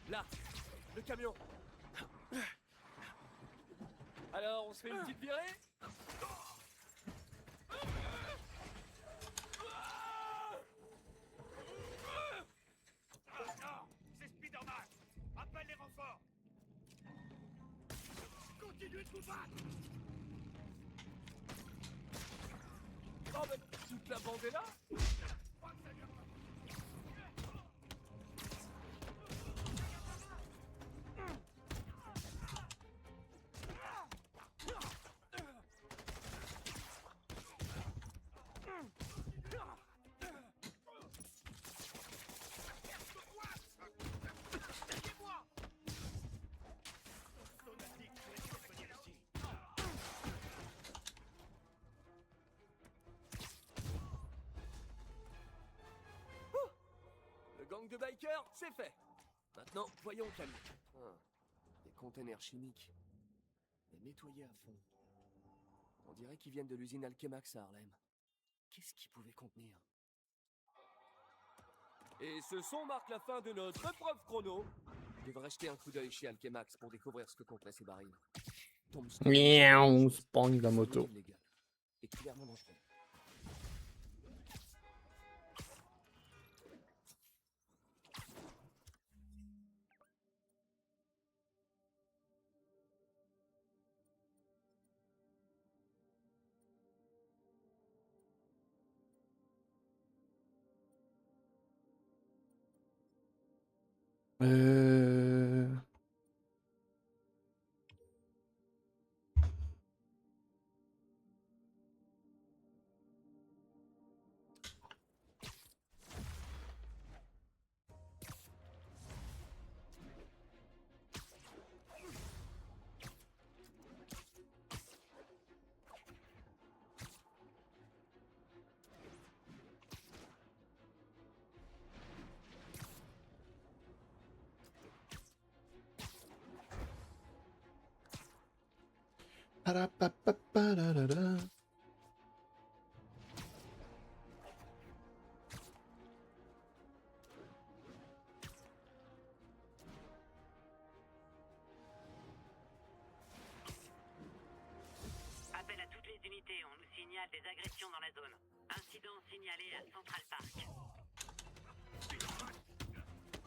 Là, le camion. Alors, on se fait une petite virée? Non, c'est Spider-Man. Appelle les renforts. Continuez de vous battre. Oh, mais toute la bande est là? Le gang de bikers, c'est fait. Maintenant, voyons le camion. Des containers chimiques. Et nettoyés à fond. On dirait qu'ils viennent de l'usine Alchemax à Harlem. Qu'est-ce qu'ils pouvaient contenir? Et ce son marque la fin de notre épreuve chrono. Je devrais jeter un coup d'œil chez Alchemax pour découvrir ce que contenaient ces barils. Tombstone, Miaou, chose Sprang la moto. totalement illégale et clairement dangereux. Euh... Parapapaparalara. Appel à toutes les unités, on nous signale des agressions dans la zone. Incident signalé à Central Park.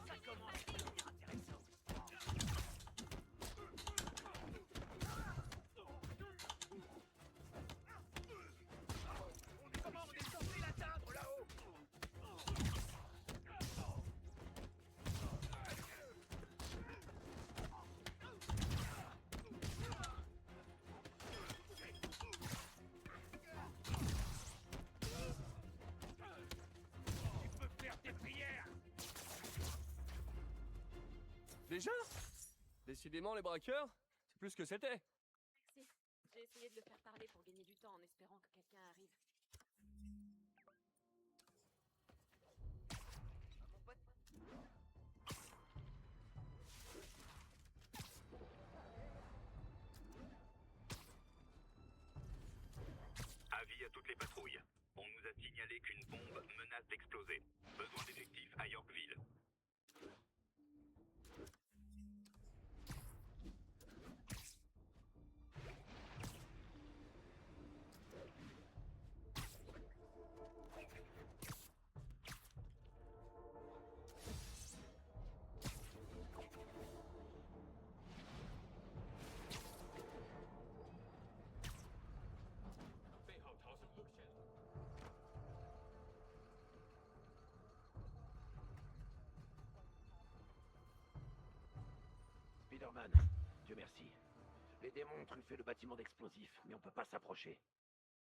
Ça commence à devenir intéressant. Comment on est censé l'atteindre là-haut? Tu peux faire tes prières. Déjà? Décidément, les braqueurs, c'est plus que c'était. Merci. J'ai essayé de le faire parler pour gagner du temps en espérant que quelqu'un arrive. Avis à toutes les patrouilles. On nous a signalé qu'une bombe menace d'exploser. Besoin d'effectifs à Yorkville. Spider-Man, Dieu merci. Les démons ont truffé le bâtiment d'explosifs, mais on peut pas s'approcher.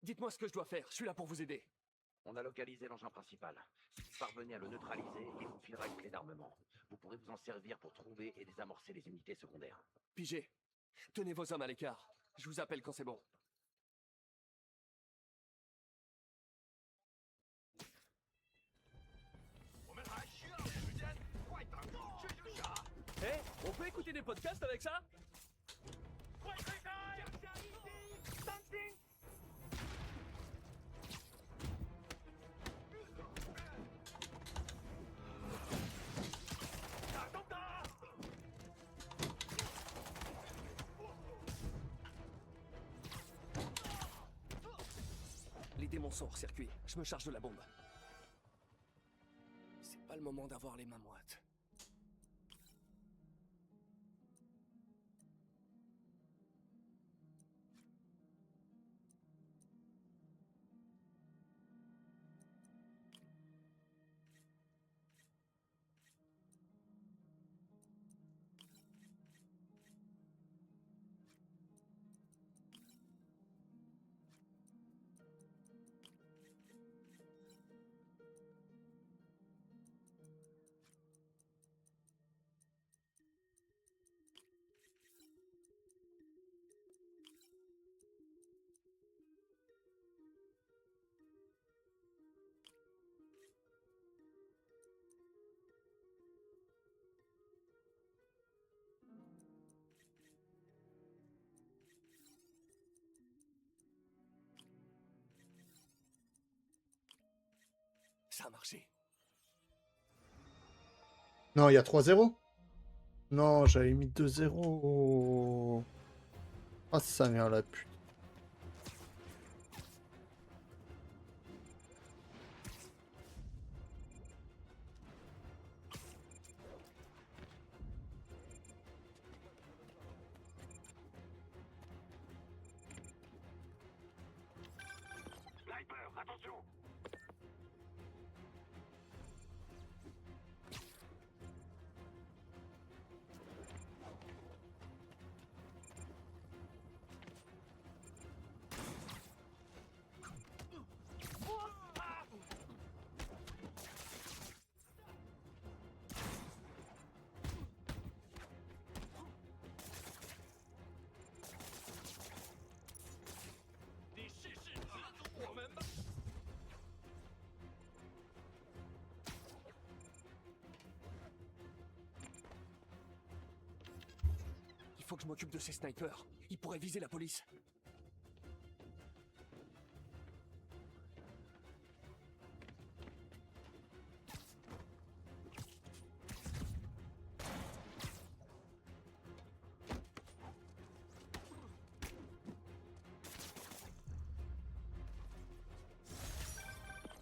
Dites-moi ce que je dois faire, je suis là pour vous aider. On a localisé l'engin principal. Si vous parvenez à le neutraliser, il vous filera une clé d'armement. Vous pourrez vous en servir pour trouver et désamorcer les unités secondaires. Pigé, tenez vos hommes à l'écart. Je vous appelle quand c'est bon. Hé, on peut écouter des podcasts avec ça? Les démons sont hors circuit. Je me charge de la bombe. C'est pas le moment d'avoir les mains moites. Ça a marché. Non, il y a 3-0. Non, j'avais mis 2-0. Ah, sa mère la pute. Sniper, attention! Il faut que je m'occupe de ces snipers. Ils pourraient viser la police.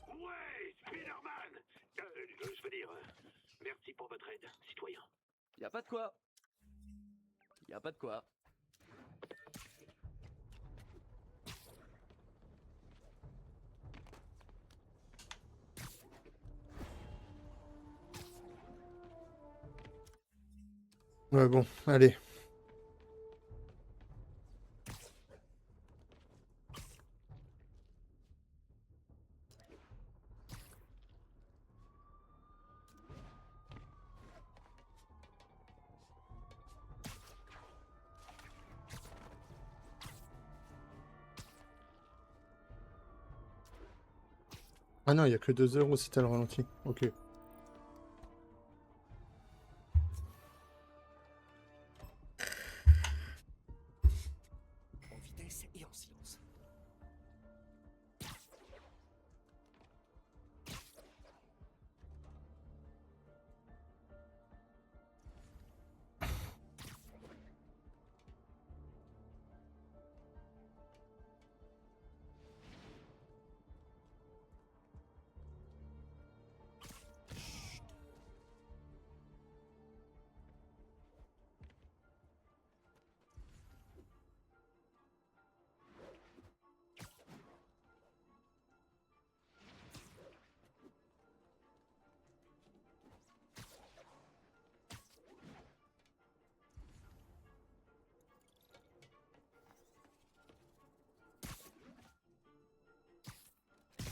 Ouais, Spider-Man! Je veux dire, merci pour votre aide, citoyen. Y a pas de quoi. Y a pas de quoi. Ouais, bon, allez. Ah non, il y a que 2 heures si t'as le ralenti. Ok. En vitesse et en silence.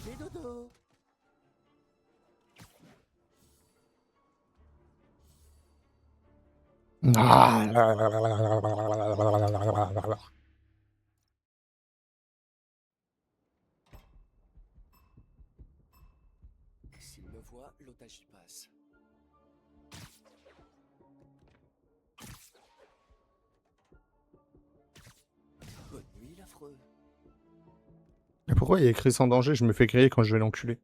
Les dodo. S'il me voit, l'otage y passe. Bonne nuit, l'affreux. Et pourquoi il y a écrit sans danger? Je me fais griller quand je vais l'enculer.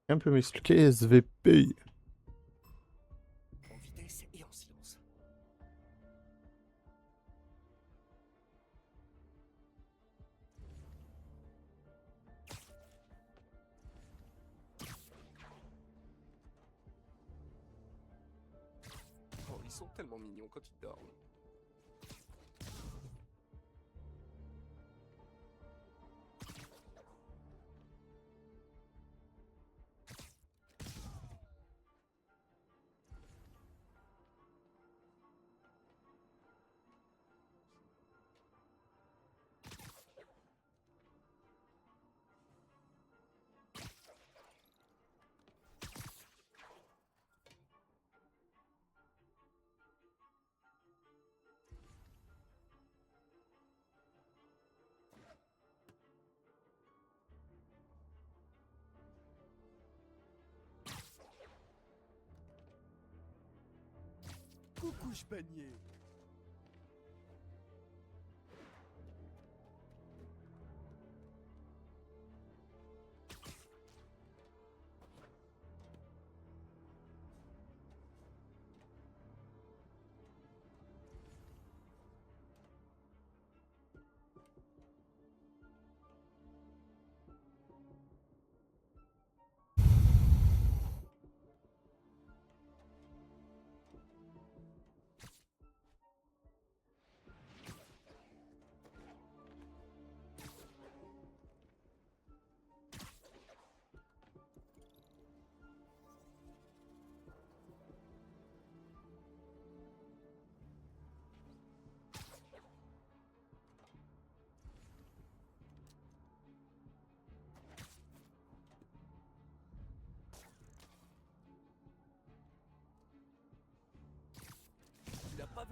Un peu m'expliquer, SVP. En vitesse et en silence. Oh, ils sont tellement mignons quand ils dorment. Coucou, panier.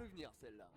cru venir celle-là.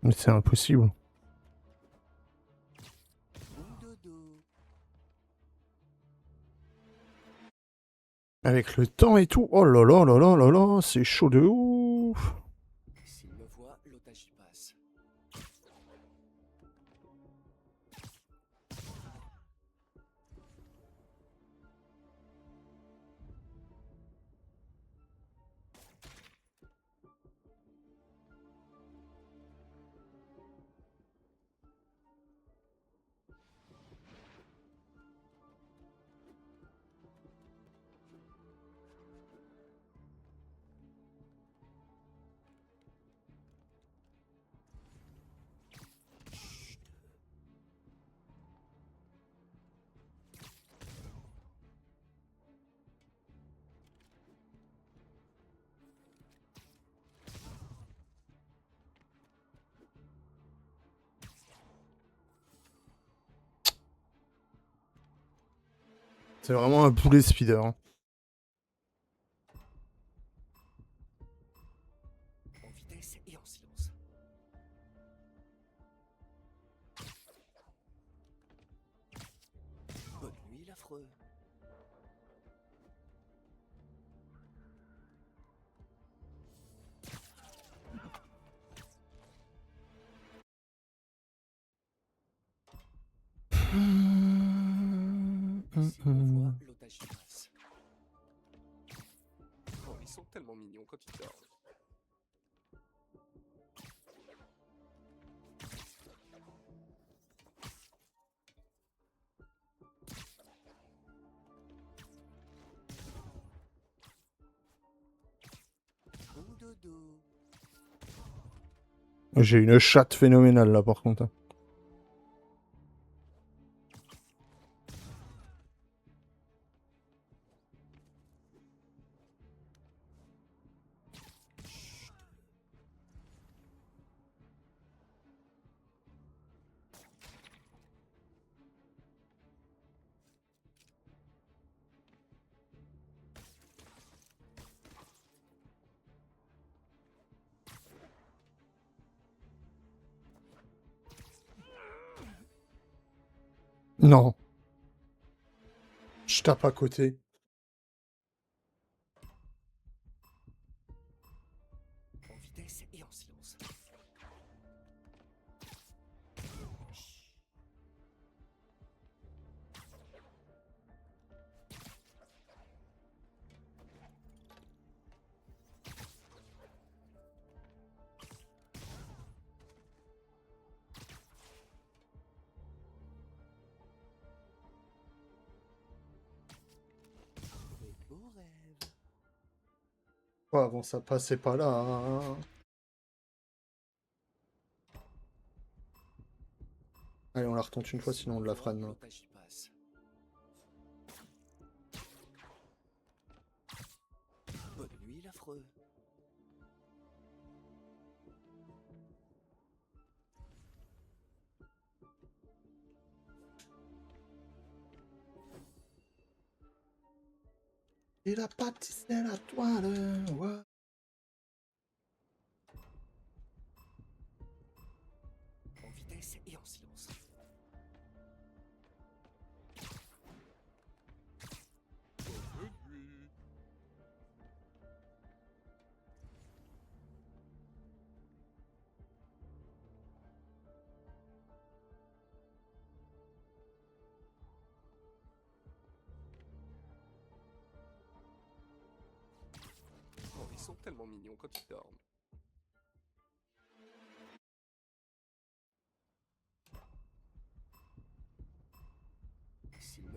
Mais c'est impossible. Avec le temps et tout. Oh là là là là là là, c'est chaud de ouf. S'il me voit, l'otage y passe. C'est vraiment un boulet speeder. Hein. En vitesse et en silence. Bonne nuit, l'affreux. S'il me voit, l'otage y passe. Oh, ils sont tellement mignons quand ils dorment. Bon dodo. J'ai une chatte phénoménale là par contre. Non. Je tape à côté. En vitesse et en silence. Mes beaux rêves. Ouais, bon, ça passait pas là. Hein. Allez, on la retente une fois, sinon on la freine. L'otage y passe. Bonne nuit, l'affreux. Il a pas tissé la toile. Ouais. En vitesse et en silence. Bonne nuit. Oh, ils sont tellement mignons quand ils dorment.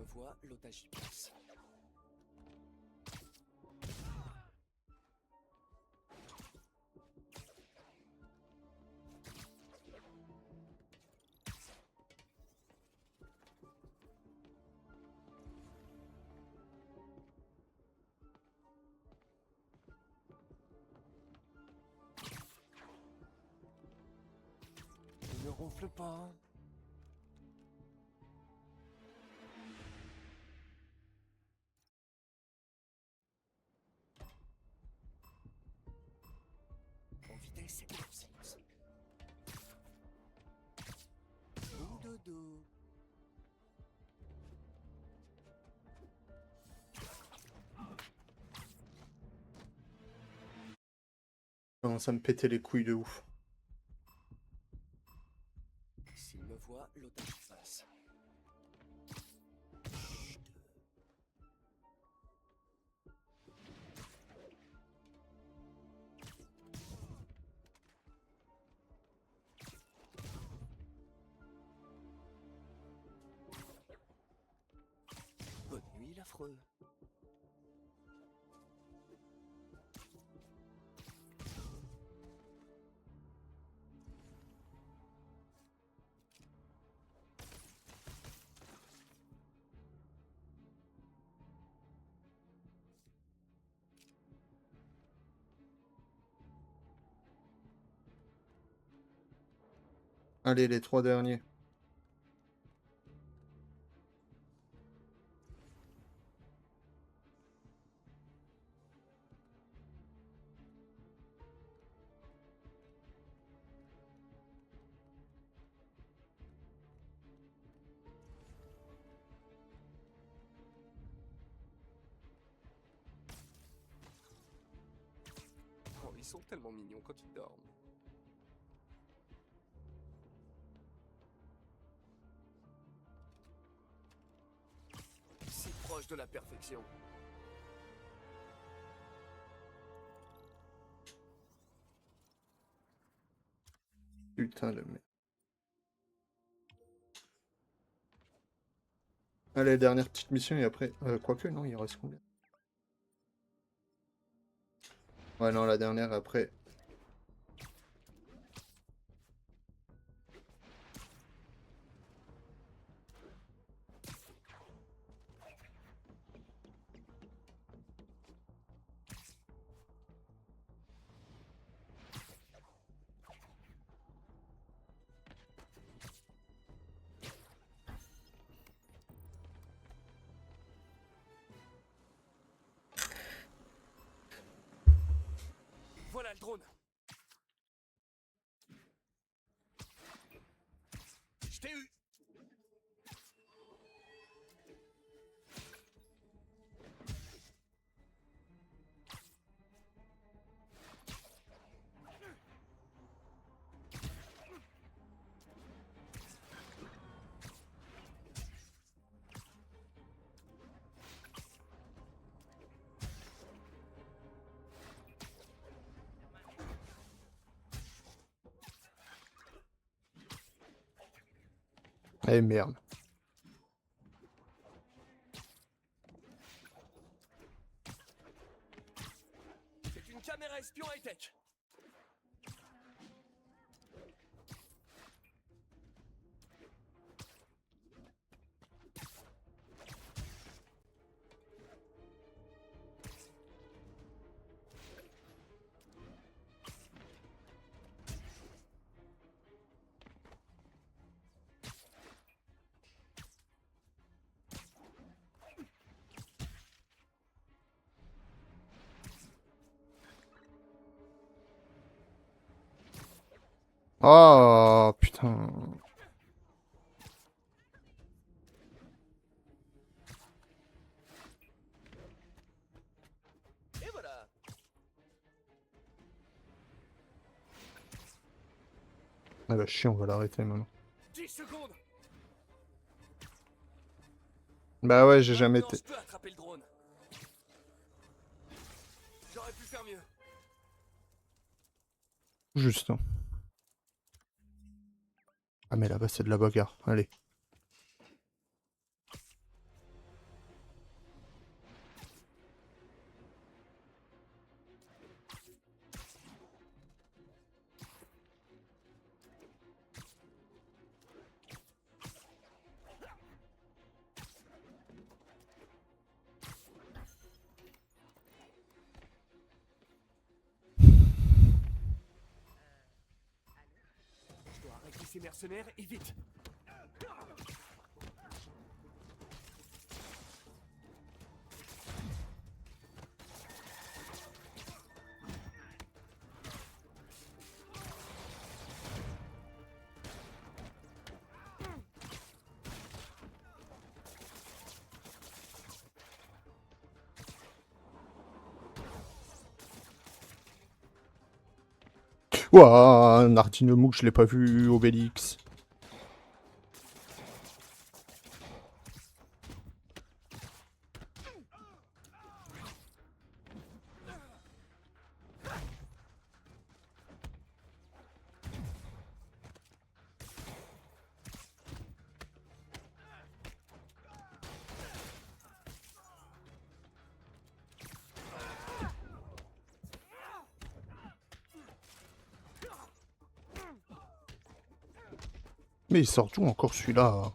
me voit, l'otage y passe. Ne ronfle pas. En vitesse, c'est comme silence. Bon dodo. Commence à me péter les couilles de ouf. S'il me voit, l'otage y passe. Bonne nuit, l'affreux. Allez, les 3 derniers. Oh, ils sont tellement mignons quand ils dorment. Si proche de la perfection. Putain de merde. Allez, dernière petite mission et après... quoique, non, il reste combien? Ouais, non, la dernière après. Voilà le drone. Je t'ai eu. Eh merde. C'est une caméra espion high-tech. Oh, putain. Et voilà. Ah bah chiant, on va l'arrêter maintenant. 10 secondes. Bah ouais, j'ai jamais Maintenant, été... je peux attraper le drone. J'aurais pu faire mieux. Juste. Hein. Ah mais là-bas c'est de la bagarre, allez. mercenaires et vite. Ouah, Nartinemouk, je l'ai pas vu, Obélix. Mais il sort d'où encore celui-là?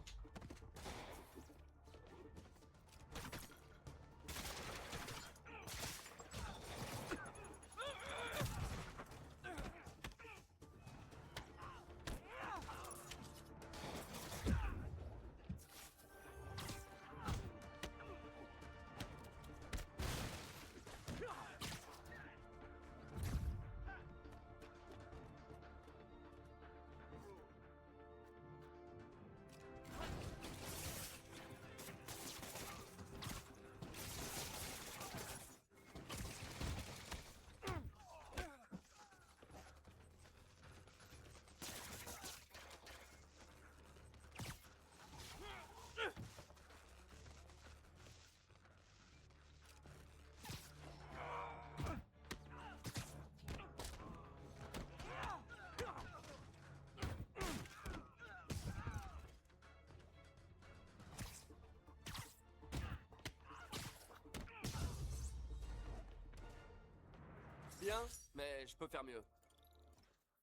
Bien, mais je peux faire mieux.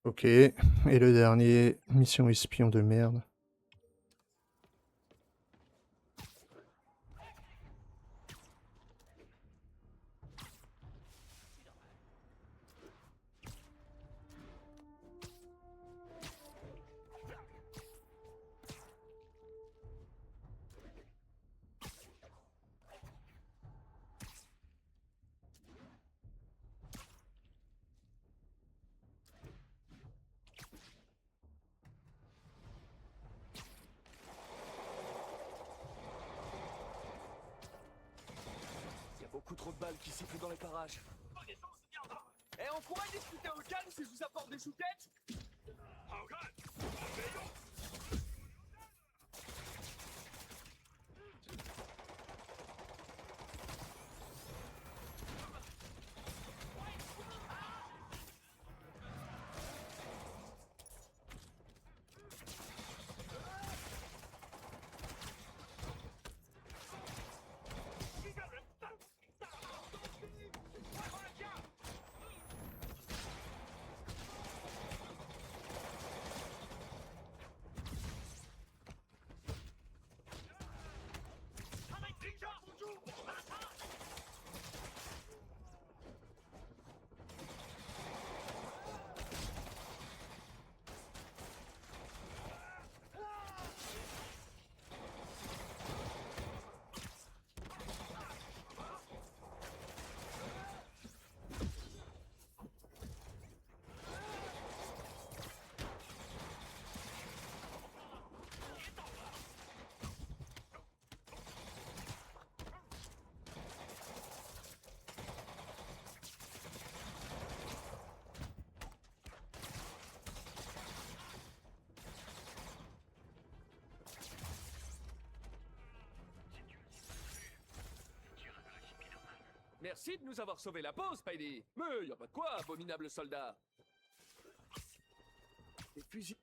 Ok, et le dernier, mission espion de merde. Il y a beaucoup trop de balles qui sifflent dans les parages. Eh, on pourrait discuter au calme si je vous apporte des chouquettes? Merci de nous avoir sauvé la peau, Spidey. Mais y a pas de quoi, abominable soldat. Les fusils...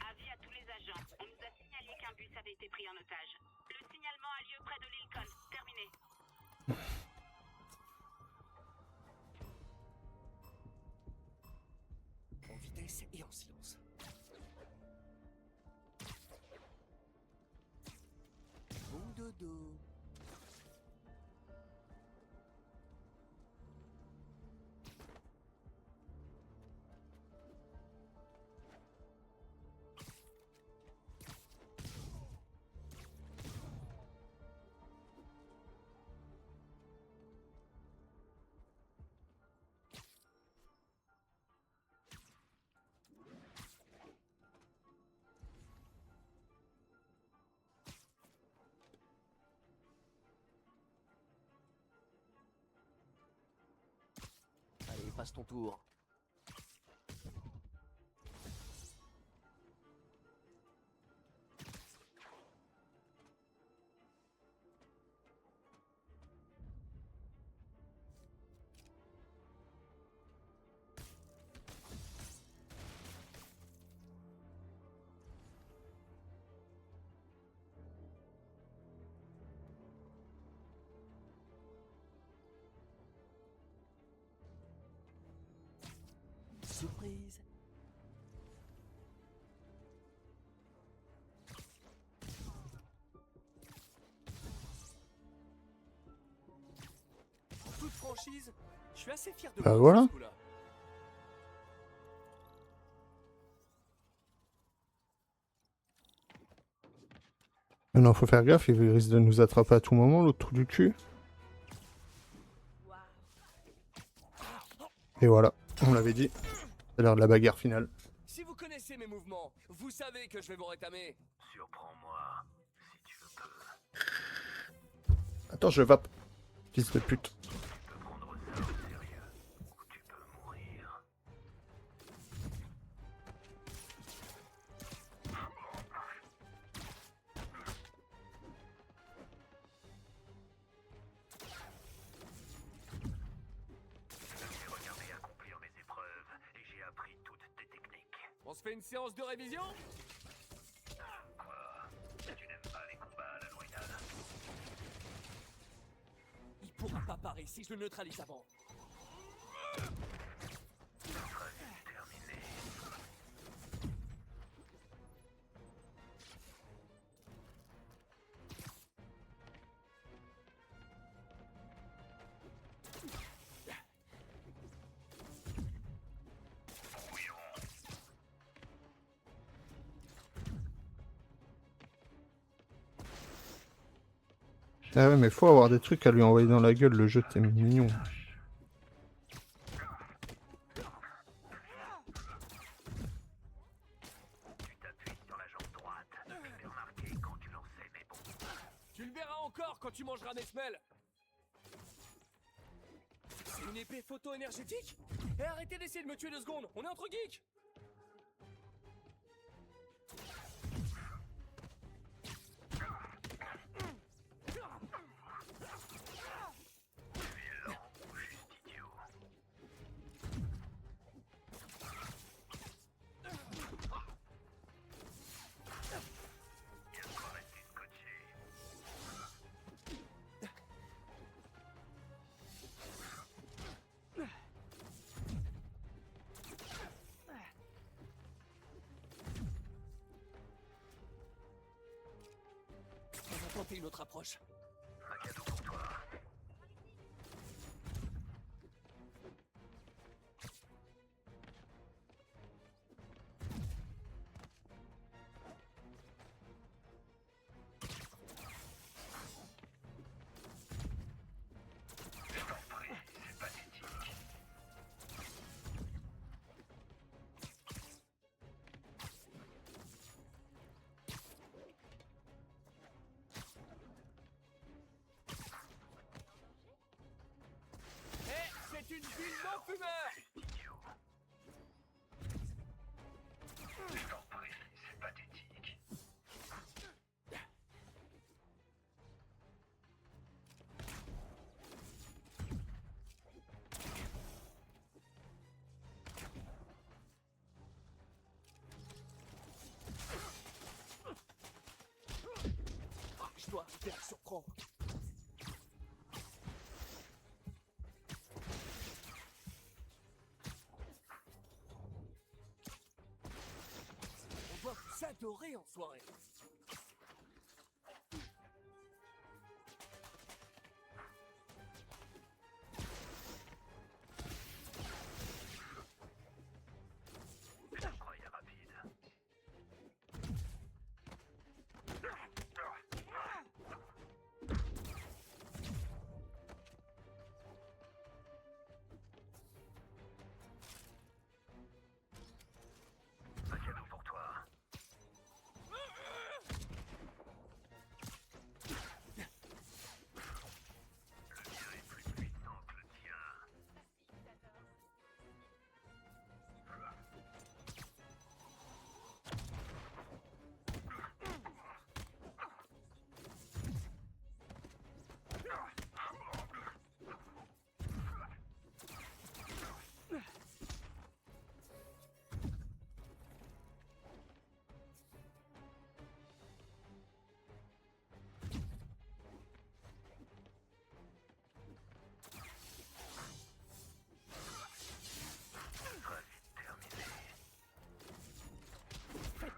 Avis à tous les agents. On nous a signalé qu'un bus avait été pris en otage. Le signalement a lieu près de Lincoln. Terminé. En vitesse et en silence. Bon dodo. passe ton tour. Surprise. En toute franchise, je suis assez fier de Bah moi voilà. sur ce coup-là. Maintenant, faut faire gaffe, il risque de nous attraper à tout moment, l'autre trou du cul. Et voilà, on l'avait dit. C'est l'heure de la bagarre finale. Si vous connaissez mes mouvements, vous savez que je vais vous rétamer. Surprends-moi, si tu le peux. Attends, je vape. Fils de pute. Tu peux prendre ça au sérieux, ou tu peux mourir. J'ai regardé accomplir mes épreuves et j'ai appris toutes tes techniques. On se fait une séance de révision? Quoi? Tu n'aimes pas les combats à la loyale? Il pourra pas parer si je le neutralise avant. Terminé. Ah ouais, mais faut avoir des trucs à lui envoyer dans la gueule, le jeu, t'es mignon. Tu t'appuies sur la jambe droite. Je l'ai remarqué quand tu lançais mes bombes. Tu le verras encore quand tu mangeras mes semelles. C'est une épée photo-énergétique? Et arrêtez d'essayer de me tuer 2 secondes, on est entre geeks. On va tenter une autre approche. Un cadeau pour toi. Je t'en prie, c'est pathétique. Eh, c'est une ville non-fumeur. Je t'en prie, c'est pathétique. Je dois arriver à le surprendre. On doit vous adorer en soirée. Je te croyais rapide. Un cadeau pour toi.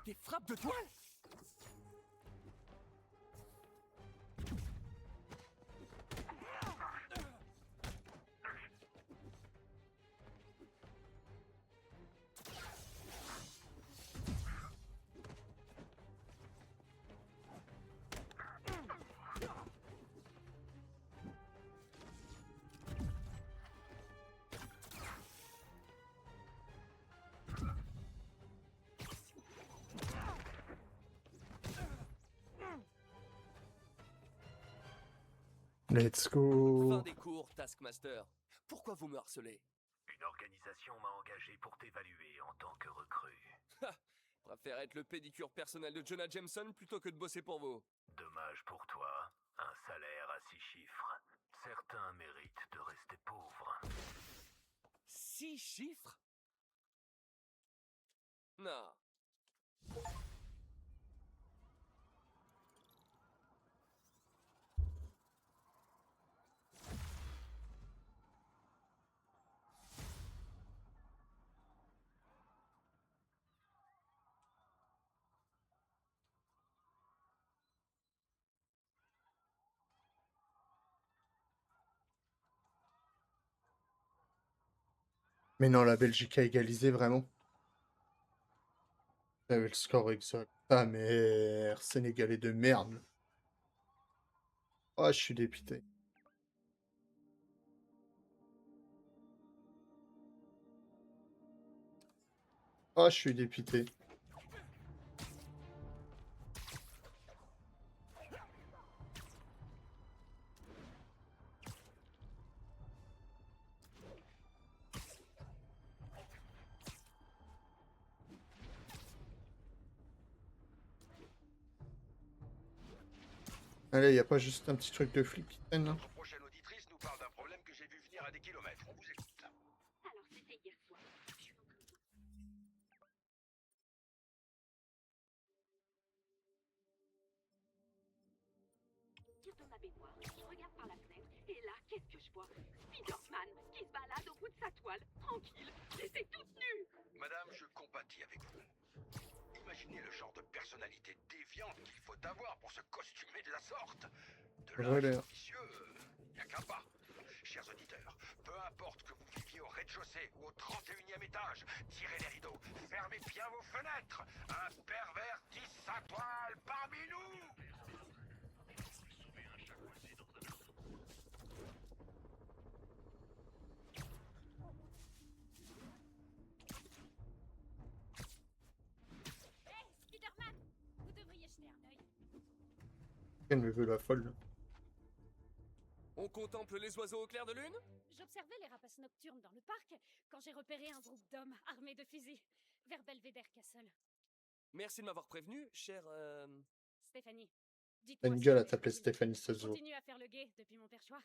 Des frappes de toile? Let's go. Fin des cours, Taskmaster. Pourquoi vous me harcelez? Une organisation m'a engagé pour t'évaluer en tant que recrue. Préfère être le pédicure personnel de Jonah Jameson plutôt que de bosser pour vous. Dommage pour toi, un salaire à 6 chiffres. Certains méritent de rester pauvres. 6 chiffres? Non. Mais non, la Belgique a égalisé, vraiment. J'avais le score exact. Ah merde, Sénégalais de merde. Ah, je suis dépité. Ah, je suis dépité. Allez, y a pas juste un petit truc de flic qui traîne là? Notre prochaine auditrice nous parle d'un problème que j'ai vu venir à des kilomètres. On vous écoute. Alors c'était hier soir. Je suis dans la baignoire, je regarde par la fenêtre, et là, qu'est-ce que je vois? Spider-Man qui se balade au bout de sa toile, tranquille, laissé toute nue. Madame, je compatis avec vous. Imaginez le genre de personnalité déviante qu'il faut avoir pour se costumer de la sorte. De là, Voilà. vicieux, y a qu'un pas. Chers auditeurs, peu importe que vous viviez au rez-de-chaussée ou au 31e étage, tirez les rideaux, fermez bien vos fenêtres. Un pervers tisse sa toile parmi nous. Hé, Spider-Man! Vous devriez jeter un œil. Elle me veut la folle là. On contemple les oiseaux au clair de lune? J'observais les rapaces nocturnes dans le parc quand j'ai repéré un groupe d'hommes armés de fusils vers Belvedere Castle. Merci de m'avoir prévenu, chère... Stéphanie, T'as dites-moi une si gueule je à vais t'appeler continuer. Stéphanie, ça se Je voit. continue à faire le guet depuis mon perchoir.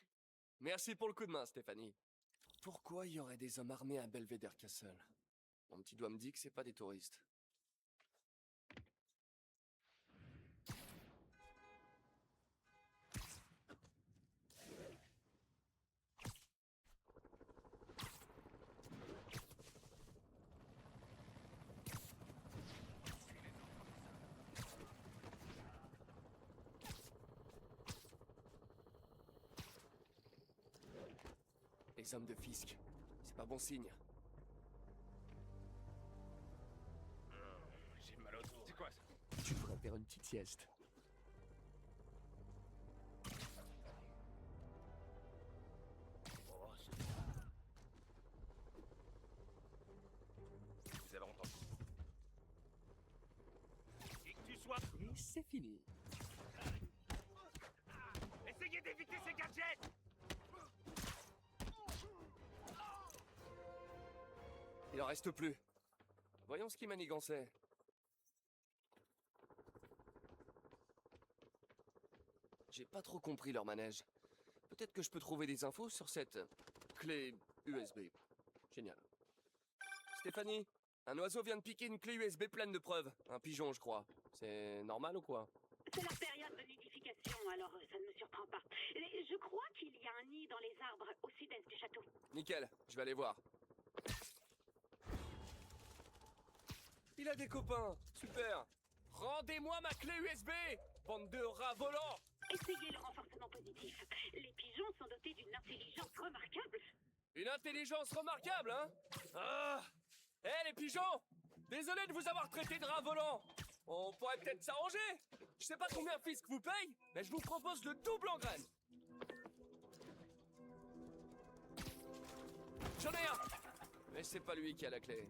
Merci pour le coup de main, Stéphanie. Pourquoi y aurait des hommes armés à Belvedere Castle? Mon petit doigt me dit que c'est pas des touristes. Les hommes de Fisk, c'est pas bon signe. J'ai mal au dos. C'est quoi ça? Tu devrais faire une petite sieste. Oh, vous avez entendu. Et que tu sois... Et c'est fini. Essayez d'éviter ces gadgets! Il en reste plus. Voyons ce qui manigançait. J'ai pas trop compris leur manège. Peut-être que je peux trouver des infos sur cette clé USB. Génial. Stéphanie, un oiseau vient de piquer une clé USB pleine de preuves. Un pigeon, je crois. C'est normal ou quoi? C'est la période de nidification, alors ça ne me surprend pas. Et je crois qu'il y a un nid dans les arbres au sud-est du château. Nickel, je vais aller voir. Il a voilà des copains. Super. Rendez-moi ma clé USB, bande de rats volants. Essayez le renforcement positif. Les pigeons sont dotés d'une intelligence remarquable. Une intelligence remarquable, hein? Ah! Les pigeons! Désolé de vous avoir traité de rats volants. On pourrait peut-être s'arranger. Je sais pas combien Fisk vous paye, mais je vous propose le double en graines. J'en ai un! Mais c'est pas lui qui a la clé.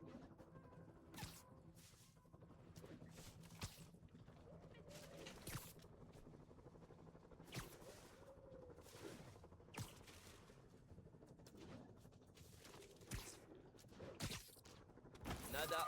Nada.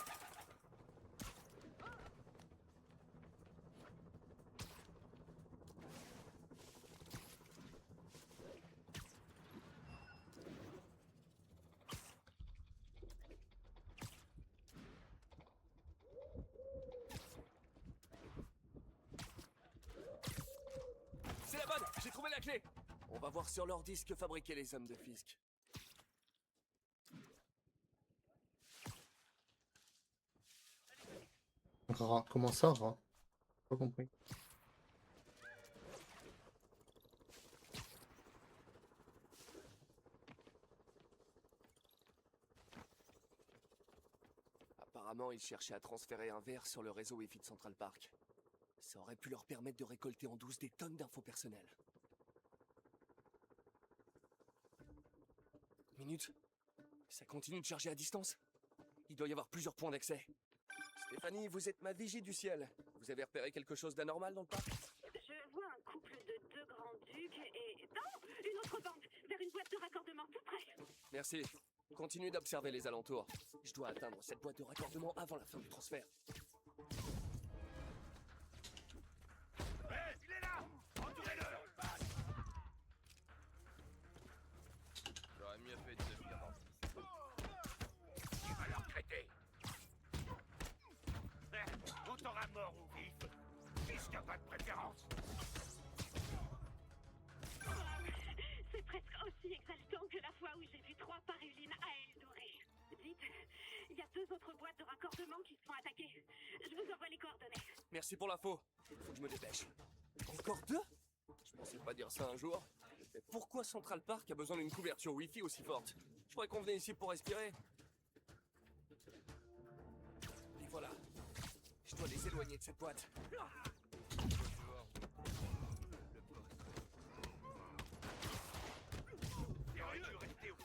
C'est la bonne, j'ai trouvé la clé. On va voir sur leur disque fabriquer les hommes de Fisk. Rat. Comment ça, rat? Pas compris. Apparemment, ils cherchaient à transférer un verre sur le réseau Wi-Fi de Central Park. Ça aurait pu leur permettre de récolter en douce des tonnes d'infos personnelles. Minute. Ça continue de charger à distance. Il doit y avoir plusieurs points d'accès. Stéphanie, vous êtes ma vigie du ciel. Vous avez repéré quelque chose d'anormal dans le parc? Je vois un couple de 2 grands-ducs et... Non! Une autre bande! Vers une boîte de raccordement tout près! Merci. Continuez d'observer les alentours. Je dois atteindre cette boîte de raccordement avant la fin du transfert. Il est là! Entourez-le! J'aurais mieux fait de devenir dentiste. Il va leur traiter! On t'aura mort ou vif! Puisqu'il n'y a pas de préférence! C'est presque aussi exaltant que la fois où j'ai vu 3 parulines à ailes dorées. Dites, il y a 2 autres boîtes de raccordement qui se font attaquer. Je vous envoie les coordonnées. Merci pour l'info. Faut que je me dépêche. Encore 2? Je pensais pas dire ça un jour. Mais pourquoi Central Park a besoin d'une couverture Wi-Fi aussi forte? Je croyais qu'on venait ici pour respirer. Et voilà. Je dois les éloigner de cette boîte. Il aurait dû rester où?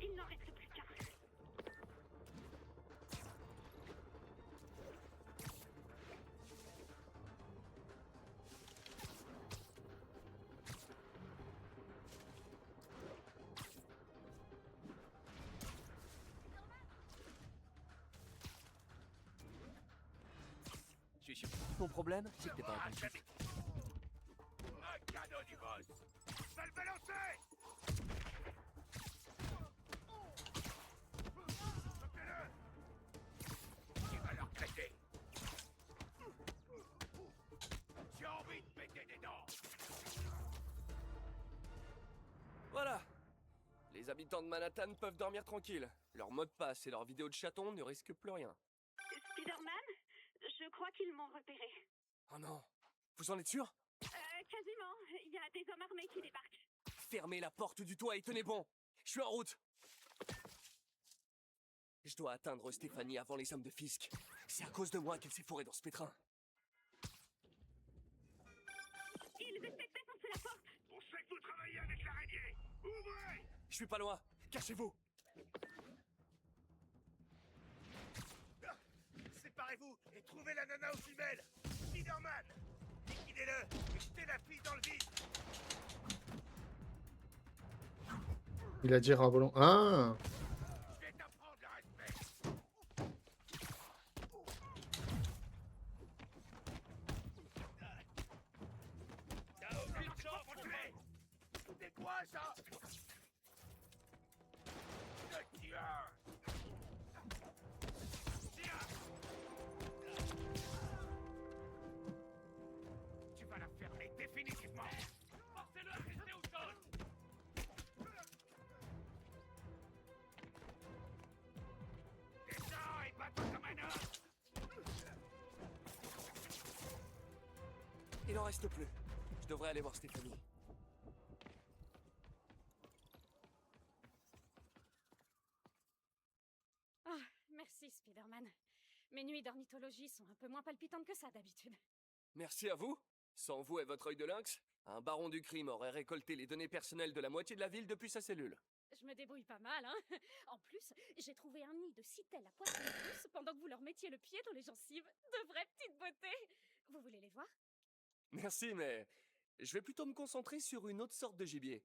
Il n'en reste plus qu'un. Je suis sûr. Ton problème, c'est que t'es pas un Un cadeau du boss! Va le balancer! Chopez-le! Il va leur traiter! J'ai envie de péter des dents! Voilà. Les habitants de Manhattan peuvent dormir tranquilles. Leur mot de passe et leur vidéo de chaton ne risquent plus rien. Spider-Man? Je crois qu'ils m'ont repéré. Oh non. Vous en êtes sûr? Quasiment. Il y a des hommes armés qui débarquent. Fermez la porte du toit et tenez bon. Je suis en route. Je dois atteindre Stéphanie avant les hommes de Fisk. C'est à cause de moi qu'elle s'est fourrée dans ce pétrin. Ils essaient de défoncer la porte. On sait que vous travaillez avec l'araignée! Ouvrez! Je suis pas loin. Cachez-vous. Séparez-vous et trouvez la nana aux femelles! Spider-Man! Liquidez-le et jetez la fille dans le vide! Il a dit rat volant. Ah! Je vais t'apprendre le respect! T'as aucune chance pour tuer! C'est quoi ça? Le tueur! Tu vas la fermer définitivement! Forcez-le à rester Il en reste plus. Je devrais aller voir Stéphanie. Ah, merci, Spider-Man. Mes nuits d'ornithologie sont un peu moins palpitantes que ça d'habitude. Merci à vous. Sans vous et votre œil de lynx, un baron du crime aurait récolté les données personnelles de la moitié de la ville depuis sa cellule. Je me débrouille pas mal, hein. En plus, j'ai trouvé un nid de citelle à poisson douce pendant que vous leur mettiez le pied dans les gencives. De vraies petites beautés. Vous voulez les voir? Merci, mais je vais plutôt me concentrer sur une autre sorte de gibier.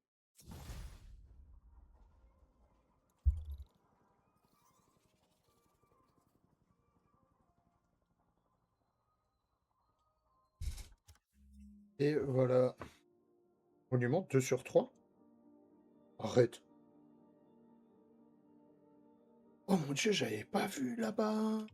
Et voilà. On lui montre 2 sur 3. Arrête. Oh mon dieu, j'avais pas vu là-bas.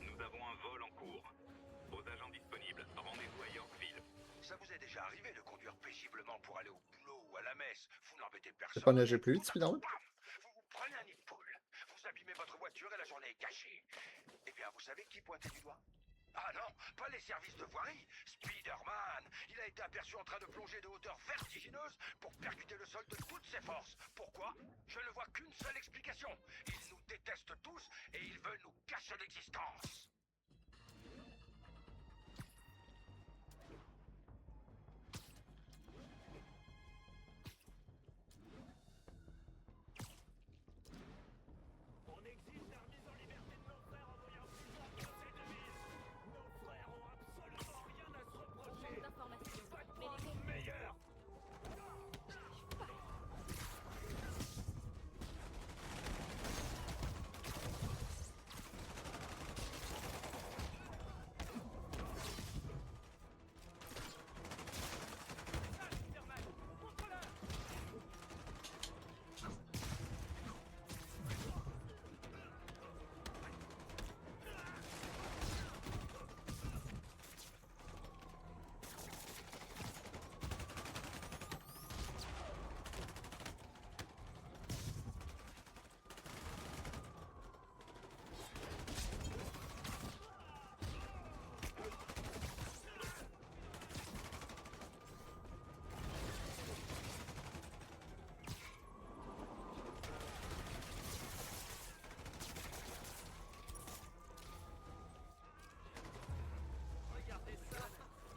Nous avons un vol en cours. Aux agents disponibles, rendez-vous à Yorkville. Ça vous est déjà arrivé de conduire paisiblement pour aller au boulot ou à la messe? Vous n'embêtez personne. C'est pas nager plus vite, Spider-Man? Vous vous prenez un nid de poule. Vous abîmez votre voiture et la journée est gâchée. Eh bien, vous savez qui pointait du doigt? Ah non, pas les services de voirie. Spider-Man. Il a été aperçu en train de plonger de hauteur vertigineuse pour percuter le sol de toutes ses forces. Pourquoi? Je ne vois qu'une seule explication. Il nous déteste tous et il veut nous cacher l'existence. On exige la remise en liberté de nos frères envoyés en prison pour ces devises. Nos frères ont absolument rien à se reprocher. D'informations. Pas de Mais les monde meilleur.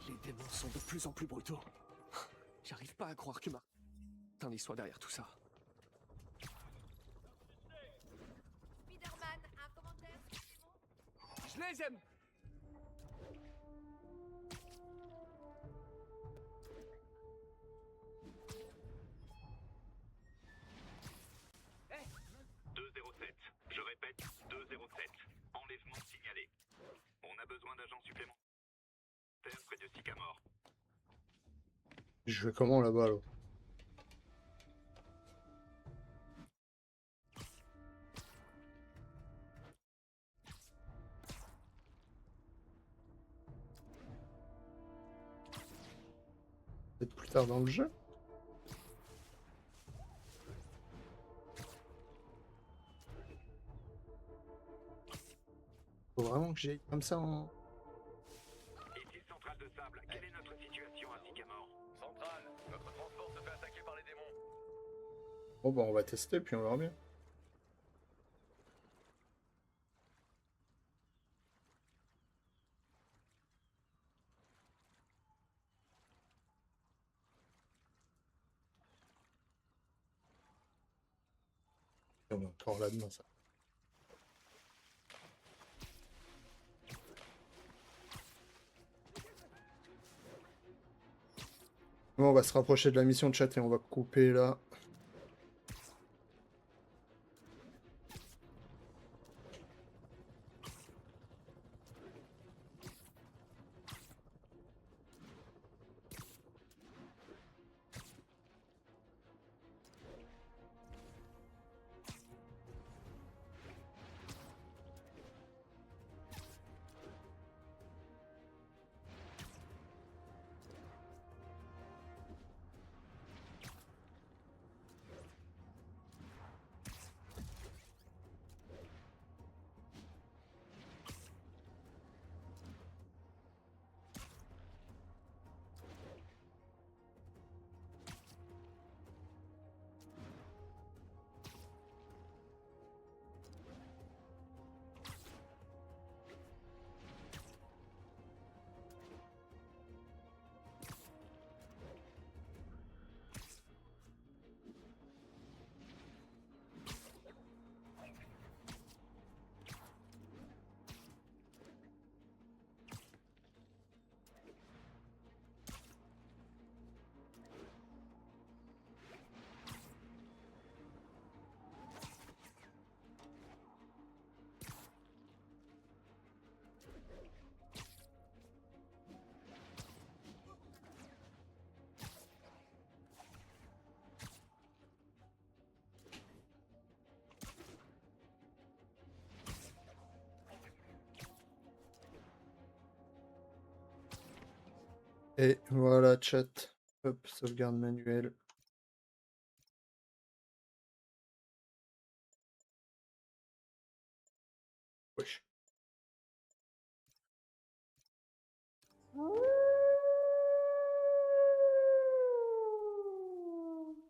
Les démons sont de plus en plus brutaux. J'arrive pas à croire que Martin y soit derrière tout ça. Spider-Man, un commentaire sur les démons? Je les aime! Hey 207. Je répète, 207. Enlèvement signalé. On a besoin d'agents supplémentaires près de Sycamore. Je vais comment là-bas alors? Peut-être plus tard dans le jeu? Faut vraiment que j'aille comme ça en... Ici centrale de sable. Quelle est notre situation à Sycamore? Centrale, notre transport se fait attaquer par les démons. Bon bah on va tester puis on verra bien. On est encore là-dedans ça. Bon, on va se rapprocher de la mission de chat et on va couper là. Et voilà, chat. Hop, sauvegarde manuelle. Wesh.